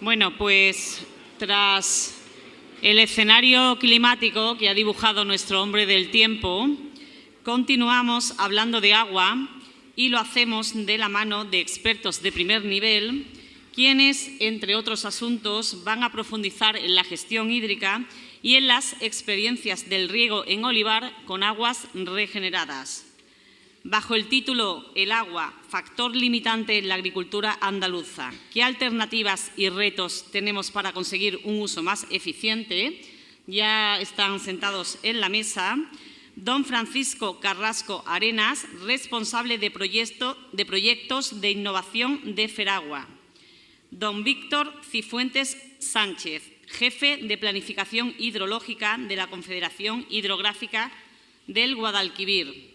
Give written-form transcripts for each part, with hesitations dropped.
Bueno, pues tras el escenario climático que ha dibujado nuestro hombre del tiempo, continuamos hablando de agua y lo hacemos de la mano de expertos de primer nivel, quienes, entre otros asuntos, van a profundizar en la gestión hídrica y en las experiencias del riego en olivar con aguas regeneradas. Bajo el título El agua, factor limitante en la agricultura andaluza, ¿qué alternativas y retos tenemos para conseguir un uso más eficiente? Ya están sentados en la mesa don Francisco Carrasco Arenas, responsable de proyectos de innovación de Feragua; don Víctor Cifuentes Sánchez, jefe de planificación hidrológica de la Confederación Hidrográfica del Guadalquivir;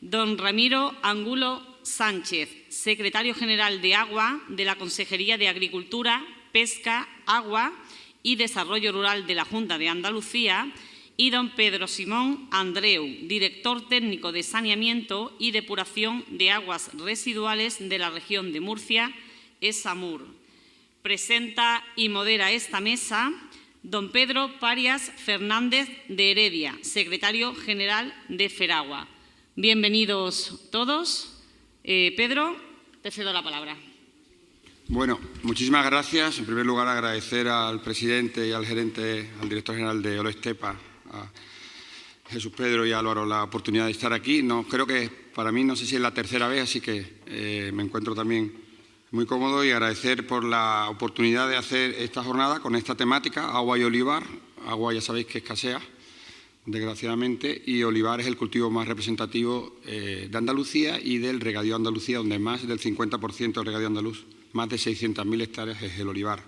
don Ramiro Angulo Sánchez, secretario general de Agua de la Consejería de Agricultura, Pesca, Agua y Desarrollo Rural de la Junta de Andalucía; y don Pedro Simón Andreu, director técnico de Saneamiento y Depuración de Aguas Residuales de la región de Murcia, ESAMUR. Presenta y modera esta mesa don Pedro Parias Fernández de Heredia, secretario general de Feragua. Bienvenidos todos. Pedro, te cedo la palabra. Bueno, muchísimas gracias. En primer lugar, agradecer al presidente y al gerente, al director general de Olestepa, a Jesús Pedro y a Álvaro, la oportunidad de estar aquí. Creo que para mí, no sé si es la tercera vez, así que me encuentro también muy cómodo, y agradecer por la oportunidad de hacer esta jornada con esta temática, agua y olivar. Agua ya sabéis que escasea, desgraciadamente, y olivar es el cultivo más representativo de Andalucía y del regadío de Andalucía, donde más del 50% del regadío andaluz, más de 600.000 hectáreas, es el olivar.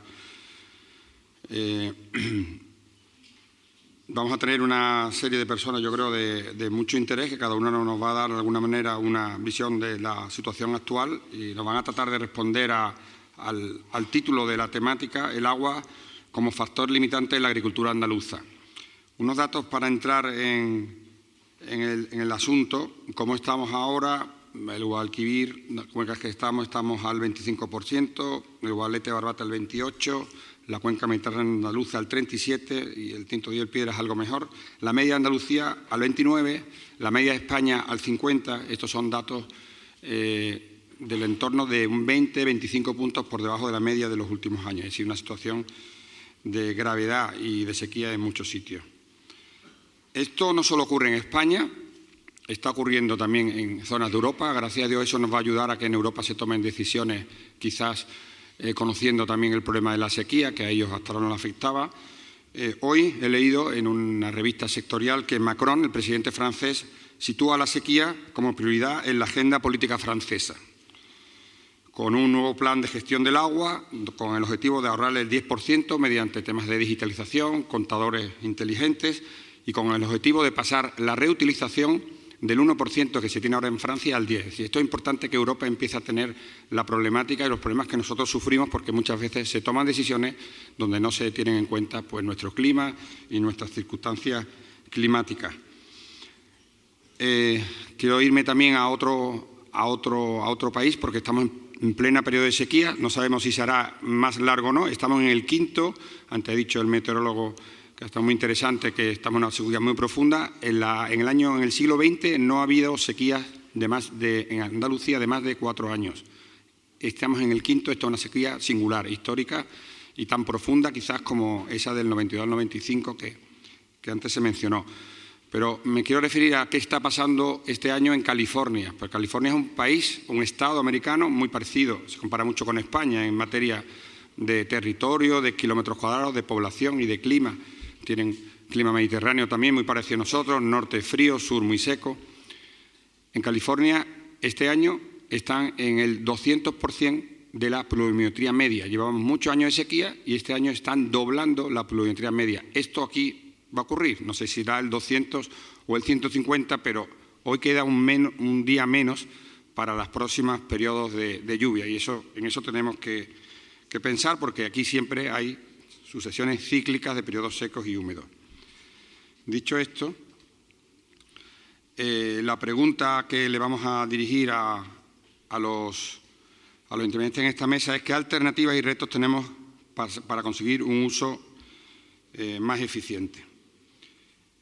Vamos a tener una serie de personas, yo creo, de mucho interés, que cada uno nos va a dar de alguna manera una visión de la situación actual y nos van a tratar de responder al título de la temática, el agua como factor limitante en la agricultura andaluza. Unos datos para entrar en el asunto. ¿Cómo estamos ahora? El Guadalquivir, las cuencas que estamos al 25%, el Guadalete Barbate al 28%, la cuenca mediterránea andaluza al 37% y el Tinto de Piedras algo mejor. La media de Andalucía al 29%, la media de España al 50%. Estos son datos del entorno de un 20-25 puntos por debajo de la media de los últimos años. Es decir, una situación de gravedad y de sequía en muchos sitios. Esto no solo ocurre en España, está ocurriendo también en zonas de Europa. Gracias a Dios eso nos va a ayudar a que en Europa se tomen decisiones, quizás conociendo también el problema de la sequía, que a ellos hasta ahora no les afectaba. Hoy he leído en una revista sectorial que Macron, el presidente francés, sitúa la sequía como prioridad en la agenda política francesa, con un nuevo plan de gestión del agua, con el objetivo de ahorrarle el 10% mediante temas de digitalización, contadores inteligentes, y con el objetivo de pasar la reutilización del 1% que se tiene ahora en Francia al 10%. Y esto es importante, que Europa empiece a tener la problemática y los problemas que nosotros sufrimos, porque muchas veces se toman decisiones donde no se tienen en cuenta nuestro clima y nuestras circunstancias climáticas. Quiero irme también a otro país, porque estamos en plena periodo de sequía. No sabemos si será más largo o no. Estamos en el quinto, antes ha dicho el meteorólogo que está muy interesante, que estamos en una sequía muy profunda. En el siglo XX no ha habido sequías en Andalucía de más de 4 años. Estamos en el quinto. Esto es una sequía singular, histórica y tan profunda quizás como esa del 92 al 95 que antes se mencionó. Pero me quiero referir a qué está pasando este año en California. Pues California es un país, un estado americano muy parecido, se compara mucho con España en materia de territorio, de kilómetros cuadrados, de población y de clima. Tienen clima mediterráneo también, muy parecido a nosotros, norte frío, sur muy seco. En California, este año, están en el 200% de la pluviometría media. Llevamos muchos años de sequía y este año están doblando la pluviometría media. Esto aquí va a ocurrir, no sé si será el 200 o el 150, pero hoy queda un día menos para los próximos periodos de lluvia, y en eso tenemos que pensar, porque aquí siempre hay sucesiones cíclicas de periodos secos y húmedos. Dicho esto, la pregunta que le vamos a dirigir a los intervinientes en esta mesa es: ¿qué alternativas y retos tenemos para conseguir un uso más eficiente.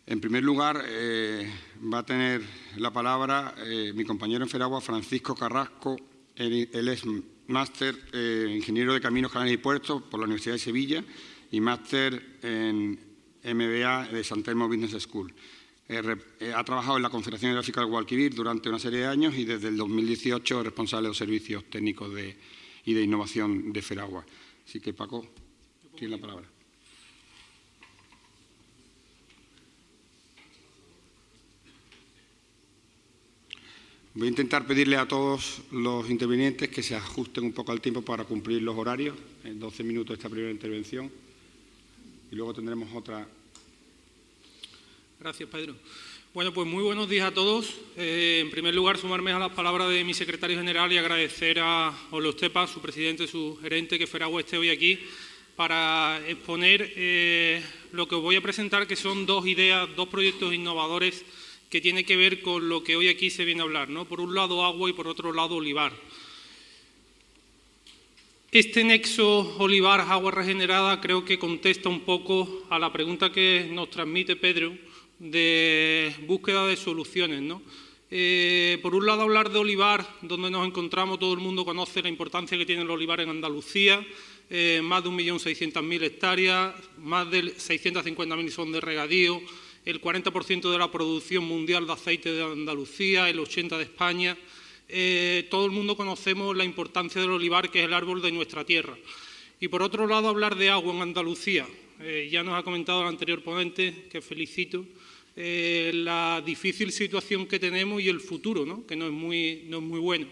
En primer lugar, va a tener la palabra mi compañero en FERAGUA, Francisco Carrasco. Él es máster ingeniero de Caminos, Canales y Puertos por la Universidad de Sevilla y máster en MBA de San Telmo Business School. Ha trabajado en la Confederación Hidrográfica del Guadalquivir durante una serie de años y desde el 2018 es responsable de los servicios técnicos y de innovación de FERAGUA. Así que, Paco, tiene la palabra. Voy a intentar pedirle a todos los intervinientes que se ajusten un poco al tiempo para cumplir los horarios. En 12 minutos esta primera intervención y luego tendremos otra. Gracias, Pedro. Bueno, pues muy buenos días a todos. En primer lugar, sumarme a las palabras de mi secretario general y agradecer a Olo Estepa, su presidente, su gerente, que FERAGUA esté hoy aquí para exponer lo que os voy a presentar, que son dos ideas, dos proyectos innovadores que tienen que ver con lo que hoy aquí se viene a hablar, ¿no? Por un lado agua y por otro lado olivar. Este nexo olivar-agua regenerada creo que contesta un poco a la pregunta que nos transmite Pedro de búsqueda de soluciones, ¿no? Por un lado hablar de olivar, donde nos encontramos, todo el mundo conoce la importancia que tiene el olivar en Andalucía, más de 1.600.000 hectáreas, más de 650.000 son de regadío, el 40% de la producción mundial de aceite de Andalucía, el 80% de España. Todo el mundo conocemos la importancia del olivar, que es el árbol de nuestra tierra. Y por otro lado hablar de agua en Andalucía. Ya nos ha comentado el anterior ponente, que felicito, la difícil situación que tenemos y el futuro, ¿no? Que no es muy bueno.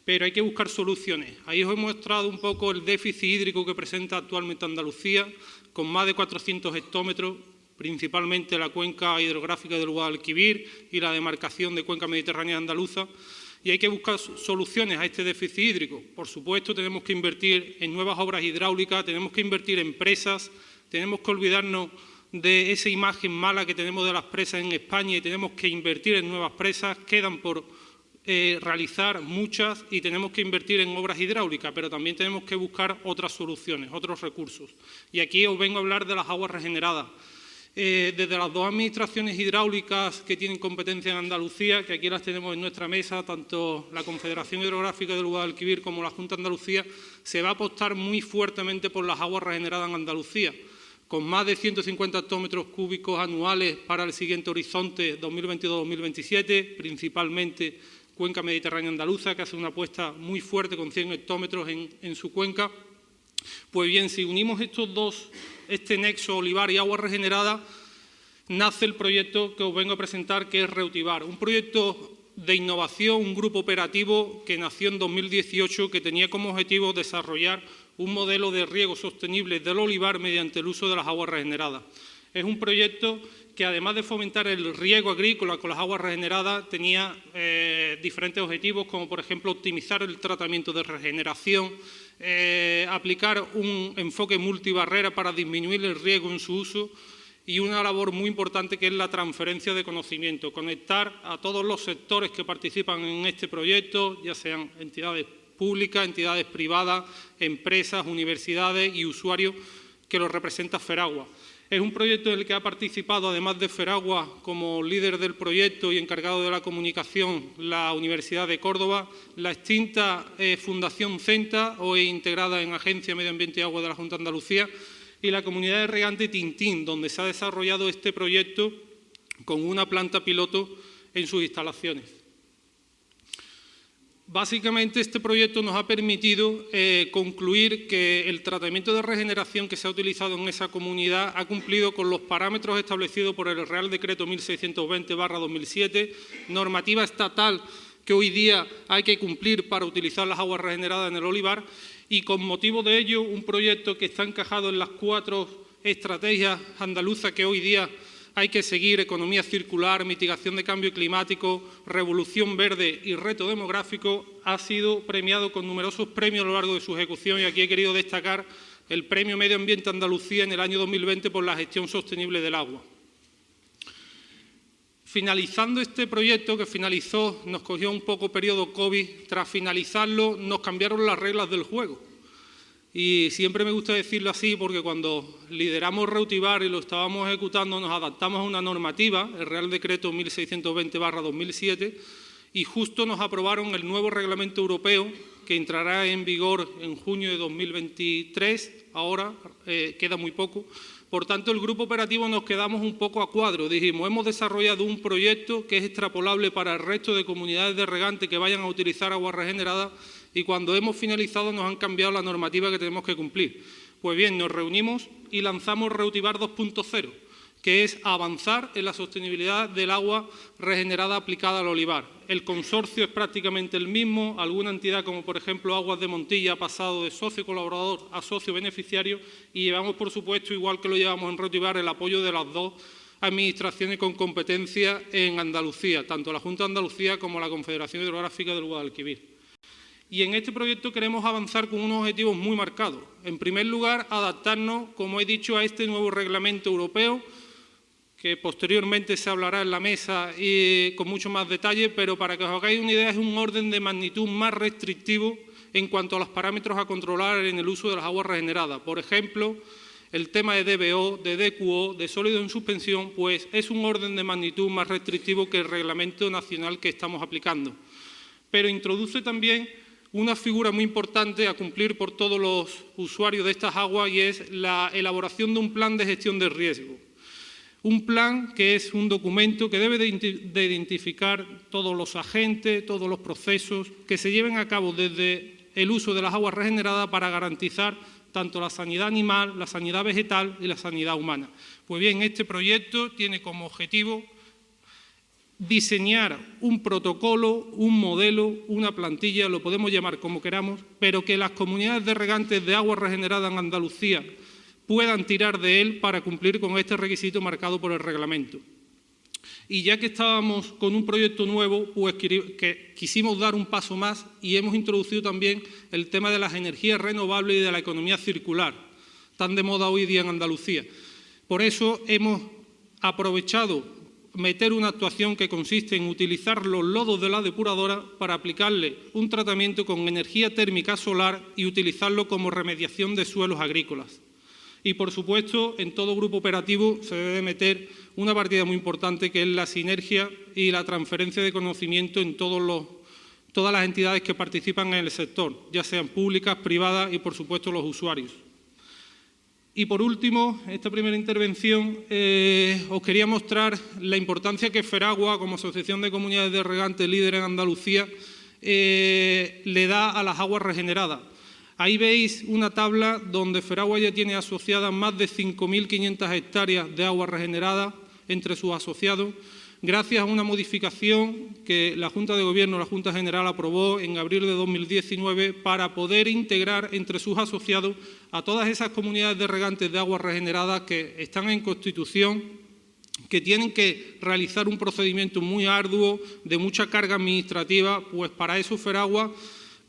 Pero hay que buscar soluciones. Ahí os he mostrado un poco el déficit hídrico que presenta actualmente Andalucía, con más de 400 hectómetros, principalmente la cuenca hidrográfica del Guadalquivir y la demarcación de cuenca mediterránea andaluza. Y hay que buscar soluciones a este déficit hídrico. Por supuesto, tenemos que invertir en nuevas obras hidráulicas, tenemos que invertir en presas, tenemos que olvidarnos de esa imagen mala que tenemos de las presas en España y tenemos que invertir en nuevas presas. Quedan por realizar muchas y tenemos que invertir en obras hidráulicas, pero también tenemos que buscar otras soluciones, otros recursos. Y aquí os vengo a hablar de las aguas regeneradas. Desde las dos administraciones hidráulicas que tienen competencia en Andalucía, que aquí las tenemos en nuestra mesa, tanto la Confederación Hidrográfica del Guadalquivir como la Junta de Andalucía, se va a apostar muy fuertemente por las aguas regeneradas en Andalucía, con más de 150 hectómetros cúbicos anuales para el siguiente horizonte 2022-2027, principalmente cuenca mediterránea andaluza, que hace una apuesta muy fuerte con 100 hectómetros en su cuenca. Pues bien, si unimos estos dos, este nexo olivar y agua regenerada, nace el proyecto que os vengo a presentar, que es Reutivar, un proyecto de innovación, un grupo operativo que nació en 2018, que tenía como objetivo desarrollar un modelo de riego sostenible del olivar mediante el uso de las aguas regeneradas. Es un proyecto que, además de fomentar el riego agrícola con las aguas regeneradas, tenía diferentes objetivos, como por ejemplo optimizar el tratamiento de regeneración, aplicar un enfoque multibarrera para disminuir el riego en su uso y una labor muy importante que es la transferencia de conocimiento, conectar a todos los sectores que participan en este proyecto, ya sean entidades públicas, entidades privadas, empresas, universidades y usuarios que los representa FERAGUA. Es un proyecto en el que ha participado, además de FERAGUA, como líder del proyecto y encargado de la comunicación, la Universidad de Córdoba, la extinta Fundación CENTA, hoy integrada en Agencia Medio Ambiente y Agua de la Junta de Andalucía, y la comunidad de regante Tintín, donde se ha desarrollado este proyecto con una planta piloto en sus instalaciones. Básicamente, este proyecto nos ha permitido concluir que el tratamiento de regeneración que se ha utilizado en esa comunidad ha cumplido con los parámetros establecidos por el Real Decreto 1620/2007, normativa estatal que hoy día hay que cumplir para utilizar las aguas regeneradas en el olivar, y con motivo de ello, un proyecto que está encajado en las 4 estrategias andaluzas que hoy día hay que seguir: economía circular, mitigación de cambio climático, revolución verde y reto demográfico. Ha sido premiado con numerosos premios a lo largo de su ejecución, y aquí he querido destacar el Premio Medio Ambiente Andalucía en el año 2020 por la gestión sostenible del agua. Finalizando este proyecto, que finalizó, nos cogió un poco periodo COVID, tras finalizarlo nos cambiaron las reglas del juego. Y siempre me gusta decirlo así porque cuando lideramos Reutibar y lo estábamos ejecutando nos adaptamos a una normativa, el Real Decreto 1620/2007, y justo nos aprobaron el nuevo reglamento europeo que entrará en vigor en junio de 2023, ahora queda muy poco. Por tanto, el grupo operativo nos quedamos un poco a cuadro. Dijimos, hemos desarrollado un proyecto que es extrapolable para el resto de comunidades de regantes que vayan a utilizar agua regenerada y cuando hemos finalizado nos han cambiado la normativa que tenemos que cumplir. Pues bien, nos reunimos y lanzamos Reutibar 2.0, que es avanzar en la sostenibilidad del agua regenerada aplicada al olivar. El consorcio es prácticamente el mismo, alguna entidad como por ejemplo Aguas de Montilla ha pasado de socio colaborador a socio beneficiario y llevamos por supuesto, igual que lo llevamos en Reutibar, el apoyo de las dos administraciones con competencia en Andalucía, tanto la Junta de Andalucía como la Confederación Hidrográfica del Guadalquivir. Y en este proyecto queremos avanzar con unos objetivos muy marcados. En primer lugar, adaptarnos, como he dicho, a este nuevo reglamento europeo, que posteriormente se hablará en la mesa y con mucho más detalle, pero para que os hagáis una idea es un orden de magnitud más restrictivo en cuanto a los parámetros a controlar en el uso de las aguas regeneradas. Por ejemplo, el tema de DBO, de DQO, de sólidos en suspensión, pues es un orden de magnitud más restrictivo que el reglamento nacional que estamos aplicando. Pero introduce también una figura muy importante a cumplir por todos los usuarios de estas aguas y es la elaboración de un plan de gestión de riesgo. Un plan que es un documento que debe de identificar todos los agentes, todos los procesos que se lleven a cabo desde el uso de las aguas regeneradas para garantizar tanto la sanidad animal, la sanidad vegetal y la sanidad humana. Pues bien, este proyecto tiene como objetivo diseñar un protocolo, un modelo, una plantilla, lo podemos llamar como queramos, pero que las comunidades de regantes de agua regenerada en Andalucía puedan tirar de él para cumplir con este requisito marcado por el reglamento. Y ya que estábamos con un proyecto nuevo, pues quisimos dar un paso más y hemos introducido también el tema de las energías renovables y de la economía circular, tan de moda hoy día en Andalucía. Por eso hemos aprovechado meter una actuación que consiste en utilizar los lodos de la depuradora para aplicarle un tratamiento con energía térmica solar y utilizarlo como remediación de suelos agrícolas. Y, por supuesto, en todo grupo operativo se debe meter una partida muy importante que es la sinergia y la transferencia de conocimiento en todas las entidades que participan en el sector, ya sean públicas, privadas y, por supuesto, los usuarios. Y, por último, en esta primera intervención os quería mostrar la importancia que Feragua, como Asociación de Comunidades de Regantes líder en Andalucía, le da a las aguas regeneradas. Ahí veis una tabla donde Feragua ya tiene asociadas más de 5.500 hectáreas de agua regenerada entre sus asociados, gracias a una modificación que la Junta de Gobierno, la Junta General, aprobó en abril de 2019 para poder integrar entre sus asociados a todas esas comunidades de regantes de aguas regeneradas que están en constitución, que tienen que realizar un procedimiento muy arduo, de mucha carga administrativa, pues para eso Feragua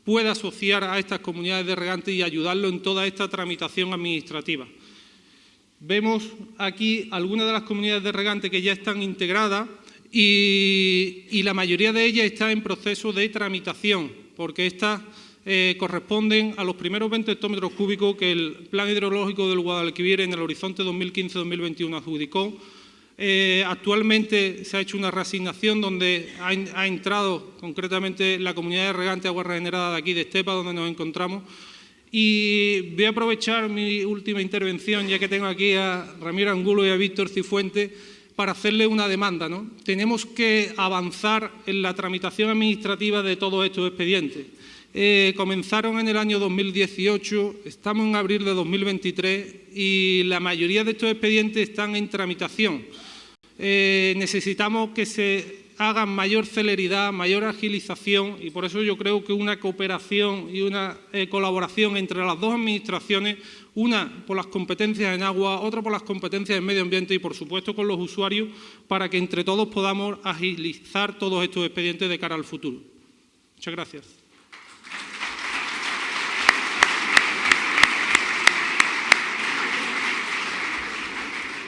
puede asociar a estas comunidades de regantes y ayudarlo en toda esta tramitación administrativa. Vemos aquí algunas de las comunidades de regantes que ya están integradas y la mayoría de ellas está en proceso de tramitación, porque estas corresponden a los primeros 20 hectómetros cúbicos que el Plan Hidrológico del Guadalquivir en el horizonte 2015-2021 adjudicó. Actualmente se ha hecho una reasignación donde ha entrado concretamente la comunidad de regantes de agua regenerada de aquí de Estepa, donde nos encontramos. Y voy a aprovechar mi última intervención, ya que tengo aquí a Ramiro Angulo y a Víctor Cifuentes, para hacerle una demanda, ¿no? Tenemos que avanzar en la tramitación administrativa de todos estos expedientes. Comenzaron en el año 2018, estamos en abril de 2023 y la mayoría de estos expedientes están en tramitación. Necesitamos que se haga mayor celeridad, mayor agilización y por eso yo creo que una cooperación y una colaboración entre las dos administraciones, una por las competencias en agua, otra por las competencias en medio ambiente y por supuesto con los usuarios para que entre todos podamos agilizar todos estos expedientes de cara al futuro. Muchas gracias.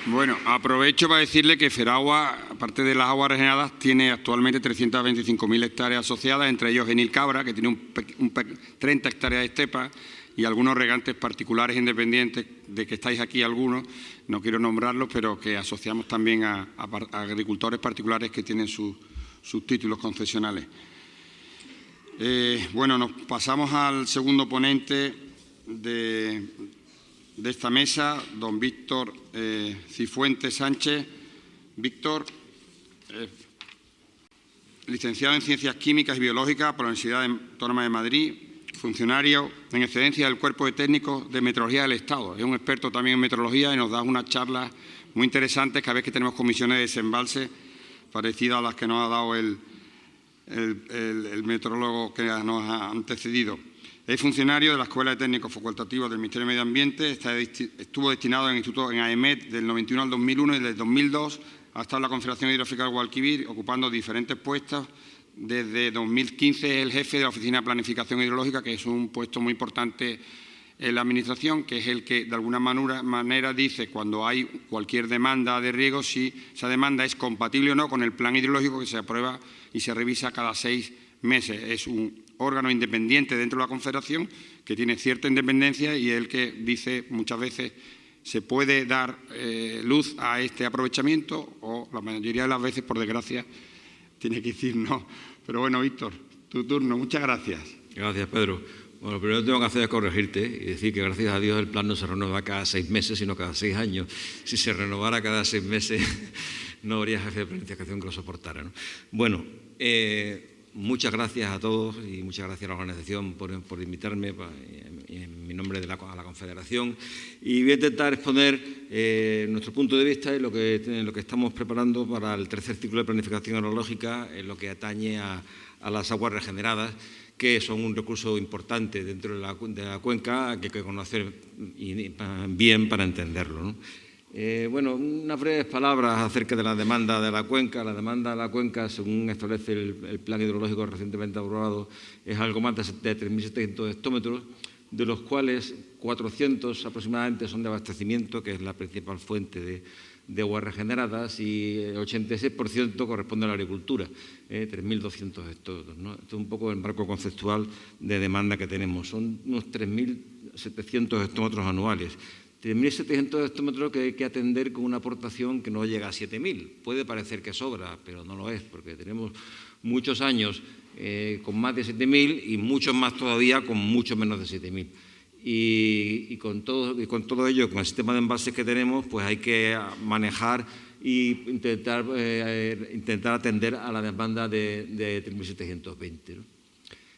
Bueno, aprovecho para decirle que Feragua, aparte de las aguas regeneradas, tiene actualmente 325.000 hectáreas asociadas, entre ellos Genil Cabra, que tiene 30 hectáreas de estepa, y algunos regantes particulares independientes, de que estáis aquí algunos, no quiero nombrarlos, pero que asociamos también a agricultores particulares que tienen sus títulos concesionales. Bueno, nos pasamos al segundo ponente de esta mesa, don Víctor Cifuentes Sánchez. Víctor, licenciado en Ciencias Químicas y Biológicas por la Universidad Autónoma de Madrid, funcionario en excedencia del Cuerpo de Técnicos de Meteorología del Estado. Es un experto también en meteorología y nos da unas charlas muy interesantes cada vez que tenemos comisiones de desembalse parecidas a las que nos ha dado el meteorólogo que nos ha antecedido. Es funcionario de la Escuela de Técnicos Facultativos del Ministerio de Medio Ambiente. Estuvo destinado en el Instituto en AEMET del 91 al 2001 y del 2002 ha estado en la Confederación Hidrográfica del Guadalquivir, ocupando diferentes puestos. Desde 2015 es el jefe de la Oficina de Planificación Hidrológica, que es un puesto muy importante en la Administración, que es el que de alguna manera dice cuando hay cualquier demanda de riego si esa demanda es compatible o no con el plan hidrológico que se aprueba y se revisa cada 6 meses. Es un órgano independiente dentro de la Confederación que tiene cierta independencia y es el que dice muchas veces se puede dar luz a este aprovechamiento o la mayoría de las veces, por desgracia, tiene que decir no. Pero bueno, Víctor, tu turno. Muchas gracias. Gracias, Pedro. Bueno, lo primero que tengo que hacer es corregirte y decir que gracias a Dios el plan no se renueva cada 6 meses, sino cada 6 años. Si se renovara cada 6 meses no habría jefe de planificación que lo soportara, ¿no? Bueno, muchas gracias a todos y muchas gracias a la organización por invitarme en mi nombre a la Confederación. Y voy a intentar exponer nuestro punto de vista y lo que estamos preparando para el tercer ciclo de planificación hidrológica en lo que atañe a las aguas regeneradas, que son un recurso importante dentro de la cuenca que hay que conocer bien para entenderlo, ¿no? Bueno, unas breves palabras acerca de la demanda de la cuenca. La demanda de la cuenca, según establece el plan hidrológico recientemente aprobado, es algo más de 3.700 hectómetros, de los cuales 400 aproximadamente son de abastecimiento, que es la principal fuente de aguas regeneradas, y el 86% corresponde a la agricultura, 3.200 hectómetros, ¿no? Esto es un poco el marco conceptual de demanda que tenemos. Son unos 3.700 hectómetros anuales. 3.700 hectómetros que hay que atender con una aportación que no llega a 7.000. Puede parecer que sobra, pero no lo es, porque tenemos muchos años con más de 7.000 y muchos más todavía con mucho menos de 7.000. Y con todo ello, con el sistema de embalses que tenemos, pues hay que manejar e intentar atender a la demanda de 3.720, ¿no?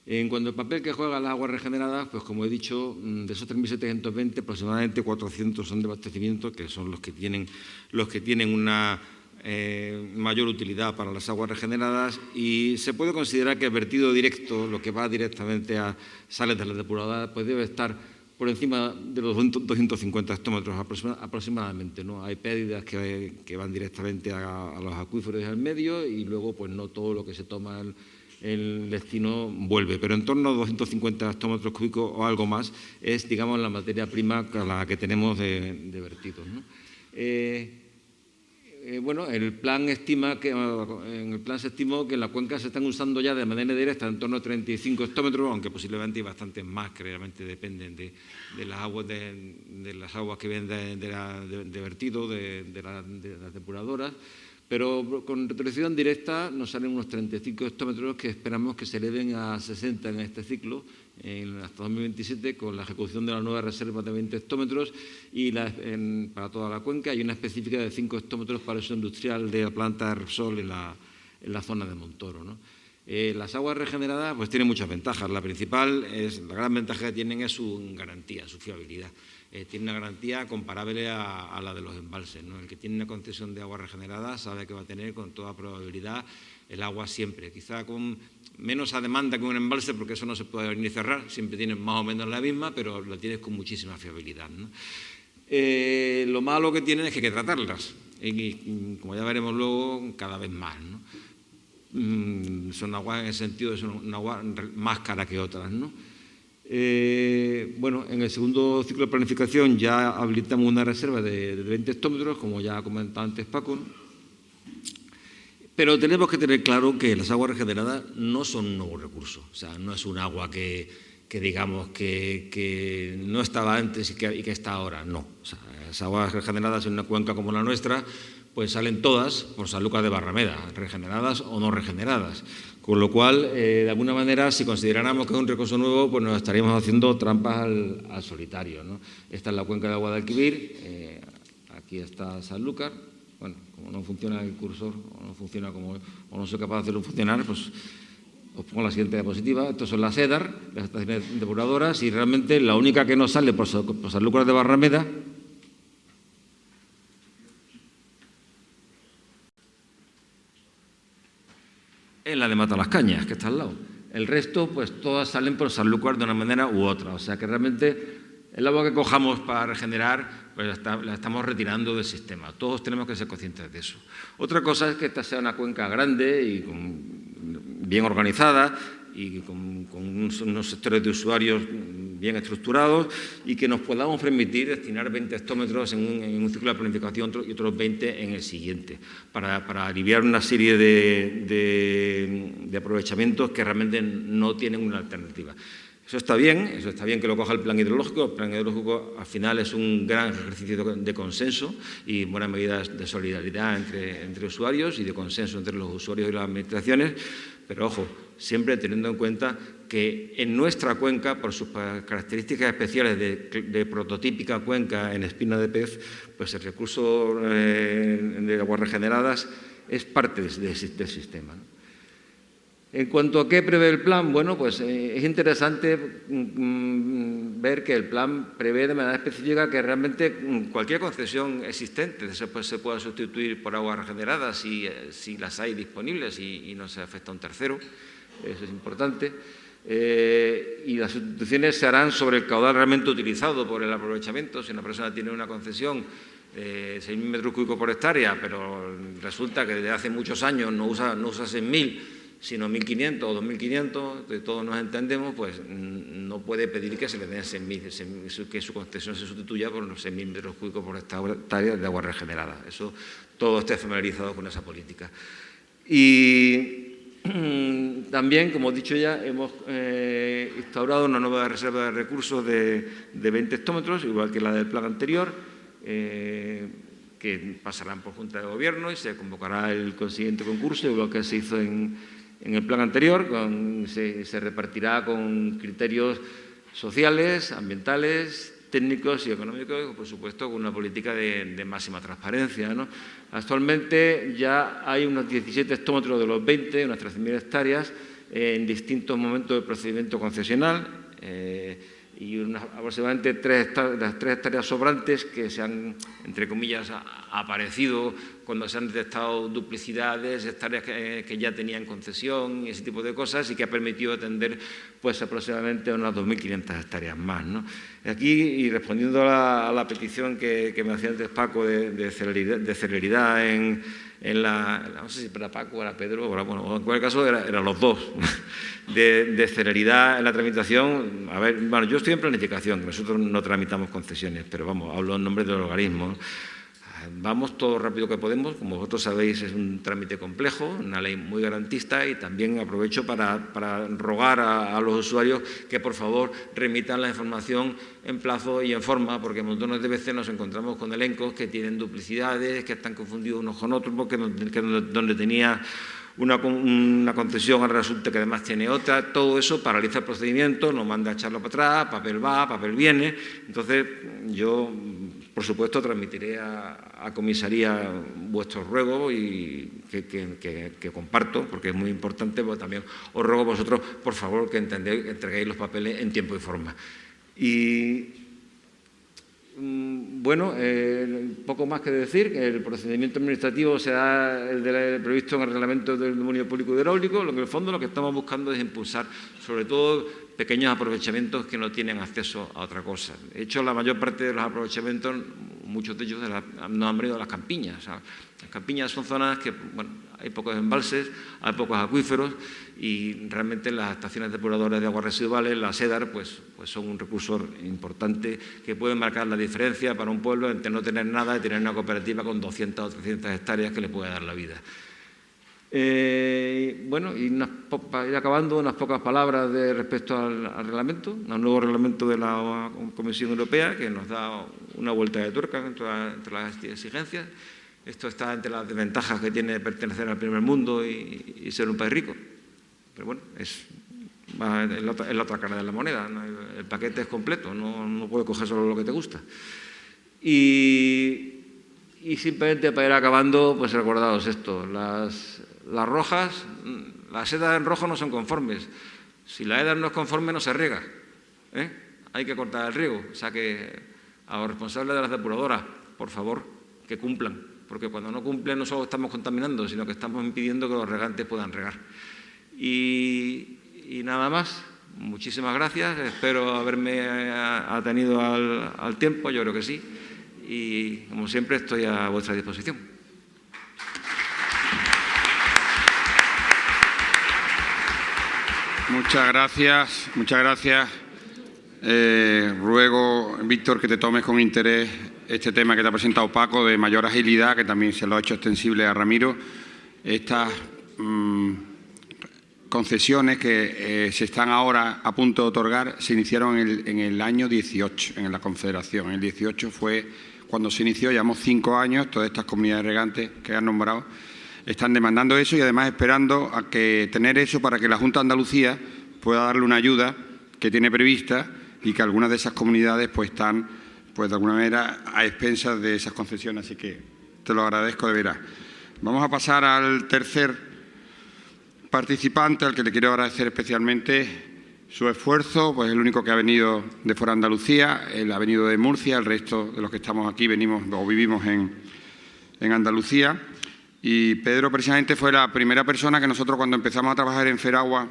En cuanto al papel que juegan las aguas regeneradas, pues como he dicho, de esos 3.720, aproximadamente 400 son de abastecimiento, que son los que tienen una mayor utilidad para las aguas regeneradas, y se puede considerar que el vertido directo, lo que va directamente a sales de la depuradora, pues debe estar por encima de los 250 hectómetros aproximadamente, ¿no? Hay pérdidas que van directamente a los acuíferos y al medio, y luego pues no todo lo que se toma el destino vuelve, pero en torno a 250 hectómetros cúbicos o algo más es, digamos, la materia prima a la que tenemos de vertidos, ¿no? Bueno, en el plan se estimó que en la cuenca se están usando ya de manera directa en torno a 35 hectómetros, aunque posiblemente hay bastantes más que realmente dependen de las aguas que vienen de vertido, de las depuradoras. Pero con retribución directa nos salen unos 35 hectómetros que esperamos que se eleven a 60 en este ciclo, hasta 2027, con la ejecución de la nueva reserva de 20 hectómetros y para toda la cuenca, hay una específica de 5 hectómetros para uso industrial de la planta de Repsol en la zona de Montoro, ¿no? Las aguas regeneradas pues tienen muchas ventajas. La gran ventaja que tienen es su garantía, su fiabilidad. Tiene una garantía comparable a la de los embalses, ¿no? El que tiene una concesión de agua regenerada sabe que va a tener con toda probabilidad el agua siempre, quizá con menos a demanda que un embalse, porque eso no se puede abrir ni cerrar, siempre tienes más o menos la misma, pero la tienes con muchísima fiabilidad, ¿no? Lo malo que tienen es que hay que tratarlas, y como ya veremos luego, cada vez más, ¿no? Son aguas en el sentido de son una agua más cara que otras, ¿no? Bueno, en el segundo ciclo de planificación ya habilitamos una reserva de 20 hectómetros, como ya ha comentado antes Paco, ¿no? Pero tenemos que tener claro que las aguas regeneradas no son un nuevo recurso, o sea, no es un agua que digamos que no estaba antes y que está ahora, no. O sea, las aguas regeneradas en una cuenca como la nuestra, pues salen todas por Sanlúcar de Barrameda, regeneradas o no regeneradas. Con lo cual, de alguna manera, si consideráramos que es un recurso nuevo, pues nos estaríamos haciendo trampas al solitario, ¿no? Esta es la cuenca de Guadalquivir, aquí está Sanlúcar. Bueno, como no funciona el cursor, o no funciona o no soy capaz de hacerlo funcionar, pues os pongo la siguiente diapositiva. Estos son las EDAR, las estaciones depuradoras, y realmente la única que nos sale por Sanlúcar de Barrameda es la de Matalascañas, que está al lado. El resto, pues todas salen por Sanlúcar de una manera u otra. O sea que realmente el agua que cojamos para regenerar, pues la estamos retirando del sistema. Todos tenemos que ser conscientes de eso. Otra cosa es que esta sea una cuenca grande y bien organizada y con unos sectores de usuarios bien estructurados y que nos podamos permitir destinar 20 hectómetros en un ciclo de planificación y otros 20 en el siguiente, para aliviar una serie de aprovechamientos que realmente no tienen una alternativa. Eso está bien que lo coja el plan hidrológico. El plan hidrológico al final es un gran ejercicio de consenso y buenas medidas de solidaridad entre usuarios y de consenso entre los usuarios y las administraciones, pero ojo, siempre teniendo en cuenta que en nuestra cuenca, por sus características especiales de prototípica cuenca en espina de pez, pues el recurso de aguas regeneradas es parte del sistema, ¿no? En cuanto a qué prevé el plan, bueno, pues es interesante ver que el plan prevé de manera específica que realmente cualquier concesión existente se pueda sustituir por aguas regeneradas si las hay disponibles y no se afecta a un tercero. Eso es importante. Y las sustituciones se harán sobre el caudal realmente utilizado por el aprovechamiento. Si una persona tiene una concesión de 6.000 metros cúbicos por hectárea, pero resulta que desde hace muchos años no usa 6.000, sino 1.500 o 2.500, todos nos entendemos, pues no puede pedir que se le den 6.000, que su concesión se sustituya por unos 6.000 metros cúbicos por hectárea de agua regenerada. Eso, todo esté familiarizado con esa política. Y también, como he dicho ya, hemos instaurado una nueva reserva de recursos de 20 hectómetros, igual que la del plan anterior, que pasarán por Junta de Gobierno y se convocará el consiguiente concurso, igual que se hizo en el plan anterior, se repartirá con criterios sociales, ambientales, técnicos y económicos, y por supuesto con una política de máxima transparencia, ¿no? Actualmente ya hay unos 17 hectómetros de los 20, unas 13.000 hectáreas, en distintos momentos del procedimiento concesional, y aproximadamente las 3 hectáreas sobrantes que se han, entre comillas, aparecido cuando se han detectado duplicidades, hectáreas que ya tenían concesión y ese tipo de cosas, y que ha permitido atender pues aproximadamente unas 2.500 hectáreas más, ¿no? Aquí, y respondiendo a la petición que me hacía antes Paco de celeridad en la, no sé si era Paco o era Pedro, bueno, en cualquier caso eran los dos, de celeridad en la tramitación. A ver, bueno, yo estoy en planificación, nosotros no tramitamos concesiones, pero vamos, hablo en nombre del organismo. Vamos todo rápido que podemos, como vosotros sabéis es un trámite complejo, una ley muy garantista, y también aprovecho para rogar a los usuarios que por favor remitan la información en plazo y en forma, porque montones de veces nos encontramos con elencos que tienen duplicidades, que están confundidos unos con otros, porque donde tenía una concesión ahora resulta que además tiene otra. Todo eso paraliza el procedimiento, nos manda a echarlo para atrás, papel va, papel viene. Entonces yo, por supuesto, transmitiré a comisaría vuestros ruegos y que comparto, porque es muy importante, pero también os ruego a vosotros, por favor, que entreguéis los papeles en tiempo y forma. Y bueno, poco más que decir. El procedimiento administrativo será el previsto en el reglamento del dominio público hidráulico. En el fondo lo que estamos buscando es impulsar, sobre todo, pequeños aprovechamientos que no tienen acceso a otra cosa. De hecho, la mayor parte de los aprovechamientos, muchos de ellos no han venido a las campiñas. O sea, las campiñas son zonas que, bueno, hay pocos embalses, hay pocos acuíferos, y realmente las estaciones depuradoras de aguas residuales, las EDAR, pues son un recurso importante que puede marcar la diferencia para un pueblo entre no tener nada y tener una cooperativa con 200 o 300 hectáreas que le puede dar la vida. Bueno, y para ir acabando, unas pocas palabras respecto al reglamento, al nuevo reglamento de la Comisión Europea, que nos da una vuelta de tuerca entre las exigencias. Esto está entre las desventajas que tiene pertenecer al primer mundo y ser un país rico. Pero bueno, es la otra cara de la moneda. El paquete es completo, no puedes coger solo lo que te gusta. Y simplemente para ir acabando, pues recordaos esto, las rojas, las sedas en rojo no son conformes. Si la EDA no es conforme, no se riega. Hay que cortar el riego. O sea que a los responsables de las depuradoras, por favor, que cumplan. Porque cuando no cumplen no solo estamos contaminando, sino que estamos impidiendo que los regantes puedan regar. Y nada más. Muchísimas gracias. Espero haberme atenido al tiempo, yo creo que sí. Y, como siempre, estoy a vuestra disposición. Muchas gracias, muchas gracias. Ruego, Víctor, que te tomes con interés este tema que te ha presentado Paco, de mayor agilidad, que también se lo ha hecho extensible a Ramiro. Estas concesiones que se están ahora a punto de otorgar se iniciaron en el año 18, en la Confederación. En el 18 fue cuando se inició, llevamos 5 años, todas estas comunidades regantes que han nombrado están demandando eso y además esperando a que tener eso para que la Junta de Andalucía pueda darle una ayuda que tiene prevista y que algunas de esas comunidades pues están pues de alguna manera a expensas de esas concesiones, así que te lo agradezco de veras. Vamos a pasar al tercer participante, al que le quiero agradecer especialmente su esfuerzo, pues es el único que ha venido de fuera de Andalucía, él ha venido de Murcia, el resto de los que estamos aquí venimos o vivimos en Andalucía. Y Pedro precisamente fue la primera persona que nosotros cuando empezamos a trabajar en Feragua,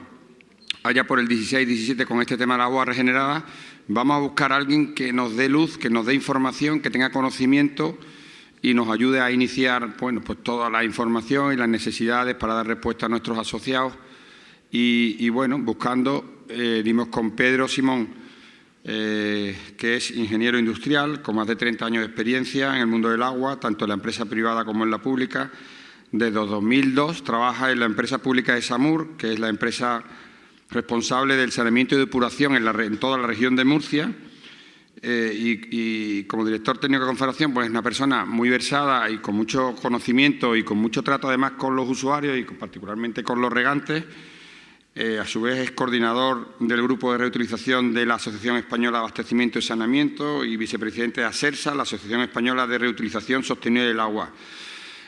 allá por el 16-17 con este tema de la agua regenerada, vamos a buscar a alguien que nos dé luz, que nos dé información, que tenga conocimiento y nos ayude a iniciar pues toda la información y las necesidades para dar respuesta a nuestros asociados. Y bueno, buscando, dimos con Pedro Simón, que es ingeniero industrial, con más de 30 años de experiencia en el mundo del agua, tanto en la empresa privada como en la pública. Desde 2002 trabaja en la empresa pública de SAMUR, que es la empresa responsable del saneamiento y depuración en toda la región de Murcia. Y como director técnico de Confederación, pues es una persona muy versada y con mucho conocimiento y con mucho trato además con los usuarios y particularmente con los regantes. A su vez es coordinador del grupo de reutilización de la Asociación Española de Abastecimiento y Saneamiento y vicepresidente de ASERSA, la Asociación Española de Reutilización Sostenible del Agua,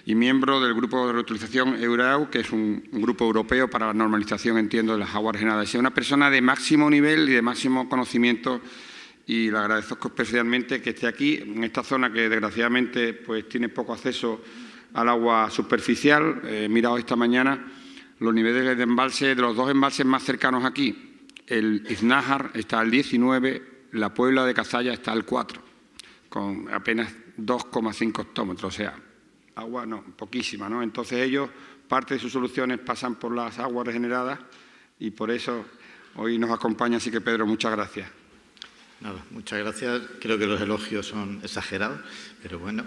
y miembro del grupo de reutilización EURAEU, que es un grupo europeo para la normalización, entiendo, de las aguas regeneradas. Es una persona de máximo nivel y de máximo conocimiento y le agradezco especialmente que esté aquí, en esta zona que desgraciadamente pues tiene poco acceso al agua superficial. He mirado esta mañana los niveles de embalse de los 2 embalses más cercanos aquí. El Iznájar está al 19, la Puebla de Cazalla está al 4, con apenas 2,5 hectómetros, o sea, agua no, poquísima, ¿no? Entonces ellos, parte de sus soluciones pasan por las aguas regeneradas y por eso hoy nos acompaña. Así que, Pedro, muchas gracias. Nada, muchas gracias. Creo que los elogios son exagerados, pero bueno.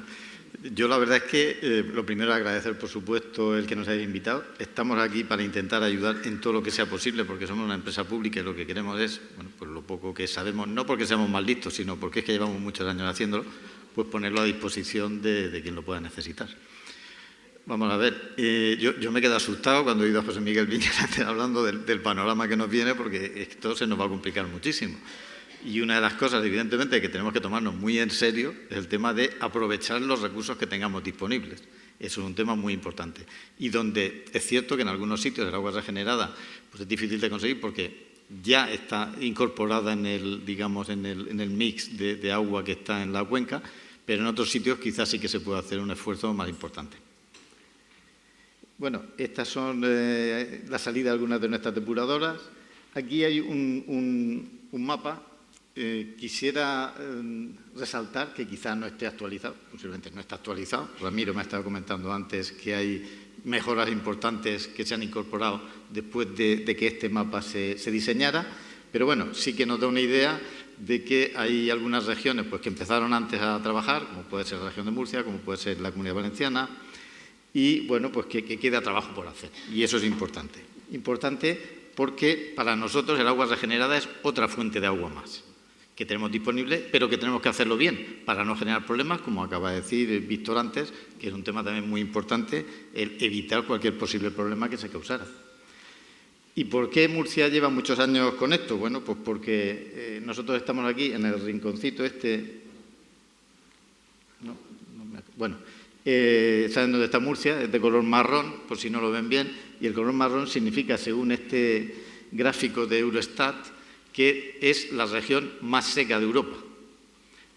Yo la verdad es que lo primero es agradecer, por supuesto, el que nos hayáis invitado. Estamos aquí para intentar ayudar en todo lo que sea posible, porque somos una empresa pública y lo que queremos es, bueno, pues lo poco que sabemos, no porque seamos más listos, sino porque es que llevamos muchos años haciéndolo, pues ponerlo a disposición de quien lo pueda necesitar. Vamos a ver, yo me quedo asustado cuando he oído a José Miguel Viñas hablando del panorama que nos viene, porque esto se nos va a complicar muchísimo. Y una de las cosas, evidentemente, que tenemos que tomarnos muy en serio es el tema de aprovechar los recursos que tengamos disponibles. Eso es un tema muy importante. Y donde es cierto que en algunos sitios el agua regenerada pues es difícil de conseguir porque ya está incorporada en el, digamos, en el mix de agua que está en la cuenca, pero en otros sitios quizás sí que se puede hacer un esfuerzo más importante. Bueno, estas son la salida de algunas de nuestras depuradoras. Aquí hay un mapa. Quisiera resaltar que quizás no esté actualizado, posiblemente no está actualizado. Ramiro me ha estado comentando antes que hay mejoras importantes que se han incorporado después de que este mapa se diseñara, pero bueno, sí que nos da una idea de que hay algunas regiones pues, que empezaron antes a trabajar, como puede ser la región de Murcia, como puede ser la Comunidad Valenciana, y, bueno, pues que queda trabajo por hacer. Y eso es importante. Importante porque para nosotros el agua regenerada es otra fuente de agua más que tenemos disponible, pero que tenemos que hacerlo bien para no generar problemas, como acaba de decir Víctor antes, que es un tema también muy importante, el evitar cualquier posible problema que se causara. ¿Y por qué Murcia lleva muchos años con esto? Bueno, pues porque nosotros estamos aquí en el rinconcito este. ¿Saben dónde está Murcia? Es de color marrón, por si no lo ven bien, y el color marrón significa, según este gráfico de Eurostat, que es la región más seca de Europa.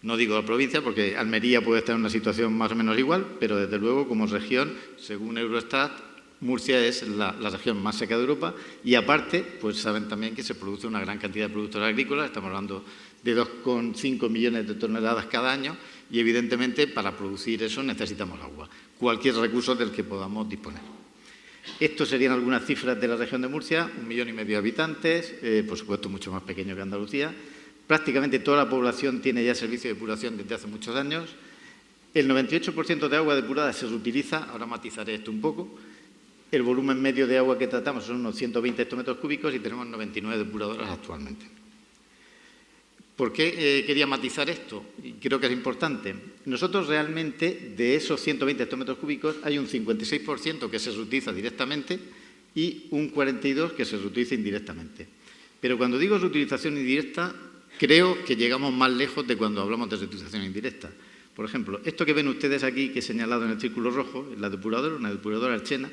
No digo la provincia, porque Almería puede estar en una situación más o menos igual, pero desde luego como región, según Eurostat, Murcia es la región más seca de Europa y aparte, pues saben también que se produce una gran cantidad de productos agrícolas, estamos hablando de 2,5 millones de toneladas cada año y evidentemente para producir eso necesitamos agua, cualquier recurso del que podamos disponer. Estos serían algunas cifras de la región de Murcia, 1,5 millones de habitantes, por supuesto mucho más pequeño que Andalucía. Prácticamente toda la población tiene ya servicio de depuración desde hace muchos años. El 98% de agua depurada se reutiliza, ahora matizaré esto un poco. El volumen medio de agua que tratamos son unos 120 hectómetros cúbicos y tenemos 99 depuradoras actualmente. ¿Por qué quería matizar esto? Y creo que es importante. Nosotros realmente, de esos 120 hectómetros cúbicos, hay un 56% que se reutiliza directamente y un 42% que se reutiliza indirectamente. Pero cuando digo reutilización indirecta, creo que llegamos más lejos de cuando hablamos de reutilización indirecta. Por ejemplo, esto que ven ustedes aquí, que he señalado en el círculo rojo, es la depuradora, una depuradora Archena.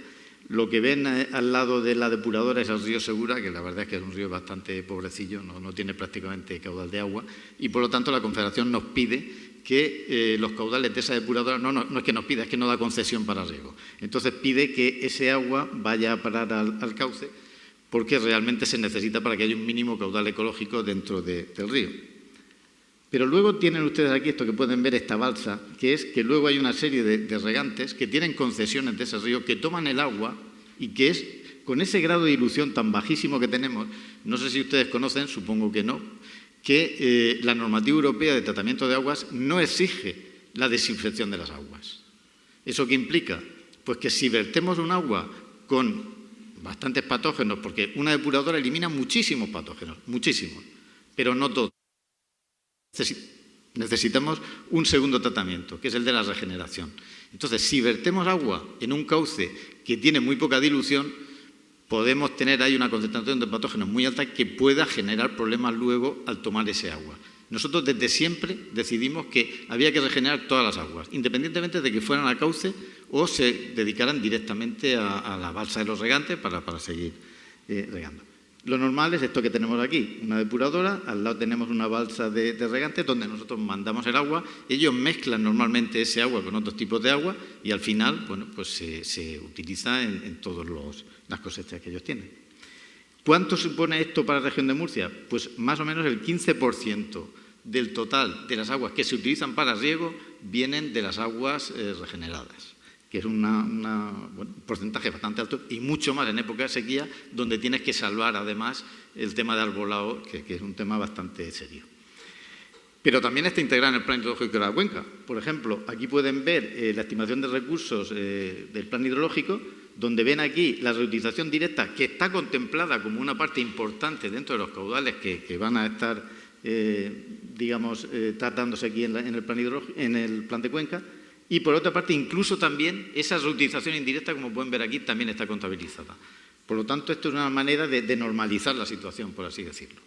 Lo que ven al lado de la depuradora es el río Segura, que la verdad es que es un río bastante pobrecillo, no tiene prácticamente caudal de agua, y por lo tanto la Confederación nos pide que los caudales de esa depuradora, no es que nos pida, es que no da concesión para riego. Entonces pide que ese agua vaya a parar al cauce, porque realmente se necesita para que haya un mínimo caudal ecológico dentro del río. Pero luego tienen ustedes aquí esto que pueden ver, esta balsa, que es que luego hay una serie de regantes que tienen concesiones de ese río, que toman el agua y que es con ese grado de dilución tan bajísimo que tenemos, no sé si ustedes conocen, supongo que no, que la normativa europea de tratamiento de aguas no exige la desinfección de las aguas. ¿Eso qué implica? Pues que si vertemos un agua con bastantes patógenos, porque una depuradora elimina muchísimos patógenos, muchísimos, pero no todos. Necesitamos un segundo tratamiento, que es el de la regeneración. Entonces, si vertemos agua en un cauce que tiene muy poca dilución, podemos tener ahí una concentración de patógenos muy alta que pueda generar problemas luego al tomar ese agua. Nosotros desde siempre decidimos que había que regenerar todas las aguas, independientemente de que fueran al cauce o se dedicaran directamente a la balsa de los regantes para seguir regando. Lo normal es esto que tenemos aquí, una depuradora, al lado tenemos una balsa de regantes donde nosotros mandamos el agua, ellos mezclan normalmente ese agua con otros tipos de agua y al final, bueno, pues se utiliza en todas las cosechas que ellos tienen. ¿Cuánto supone esto para la región de Murcia? Pues más o menos el 15% del total de las aguas que se utilizan para riego vienen de las aguas regeneradas, que es un porcentaje bastante alto y mucho más en época de sequía, donde tienes que salvar además el tema de arbolado, que es un tema bastante serio. Pero también está integrado en el plan hidrológico de la cuenca. Por ejemplo, aquí pueden ver la estimación de recursos del plan hidrológico, donde ven aquí la reutilización directa, que está contemplada como una parte importante dentro de los caudales que van a estar, tratándose aquí en el plan de cuenca. Y por otra parte, incluso también esa reutilización indirecta, como pueden ver aquí, también está contabilizada. Por lo tanto, esto es una manera de normalizar la situación, por así decirlo.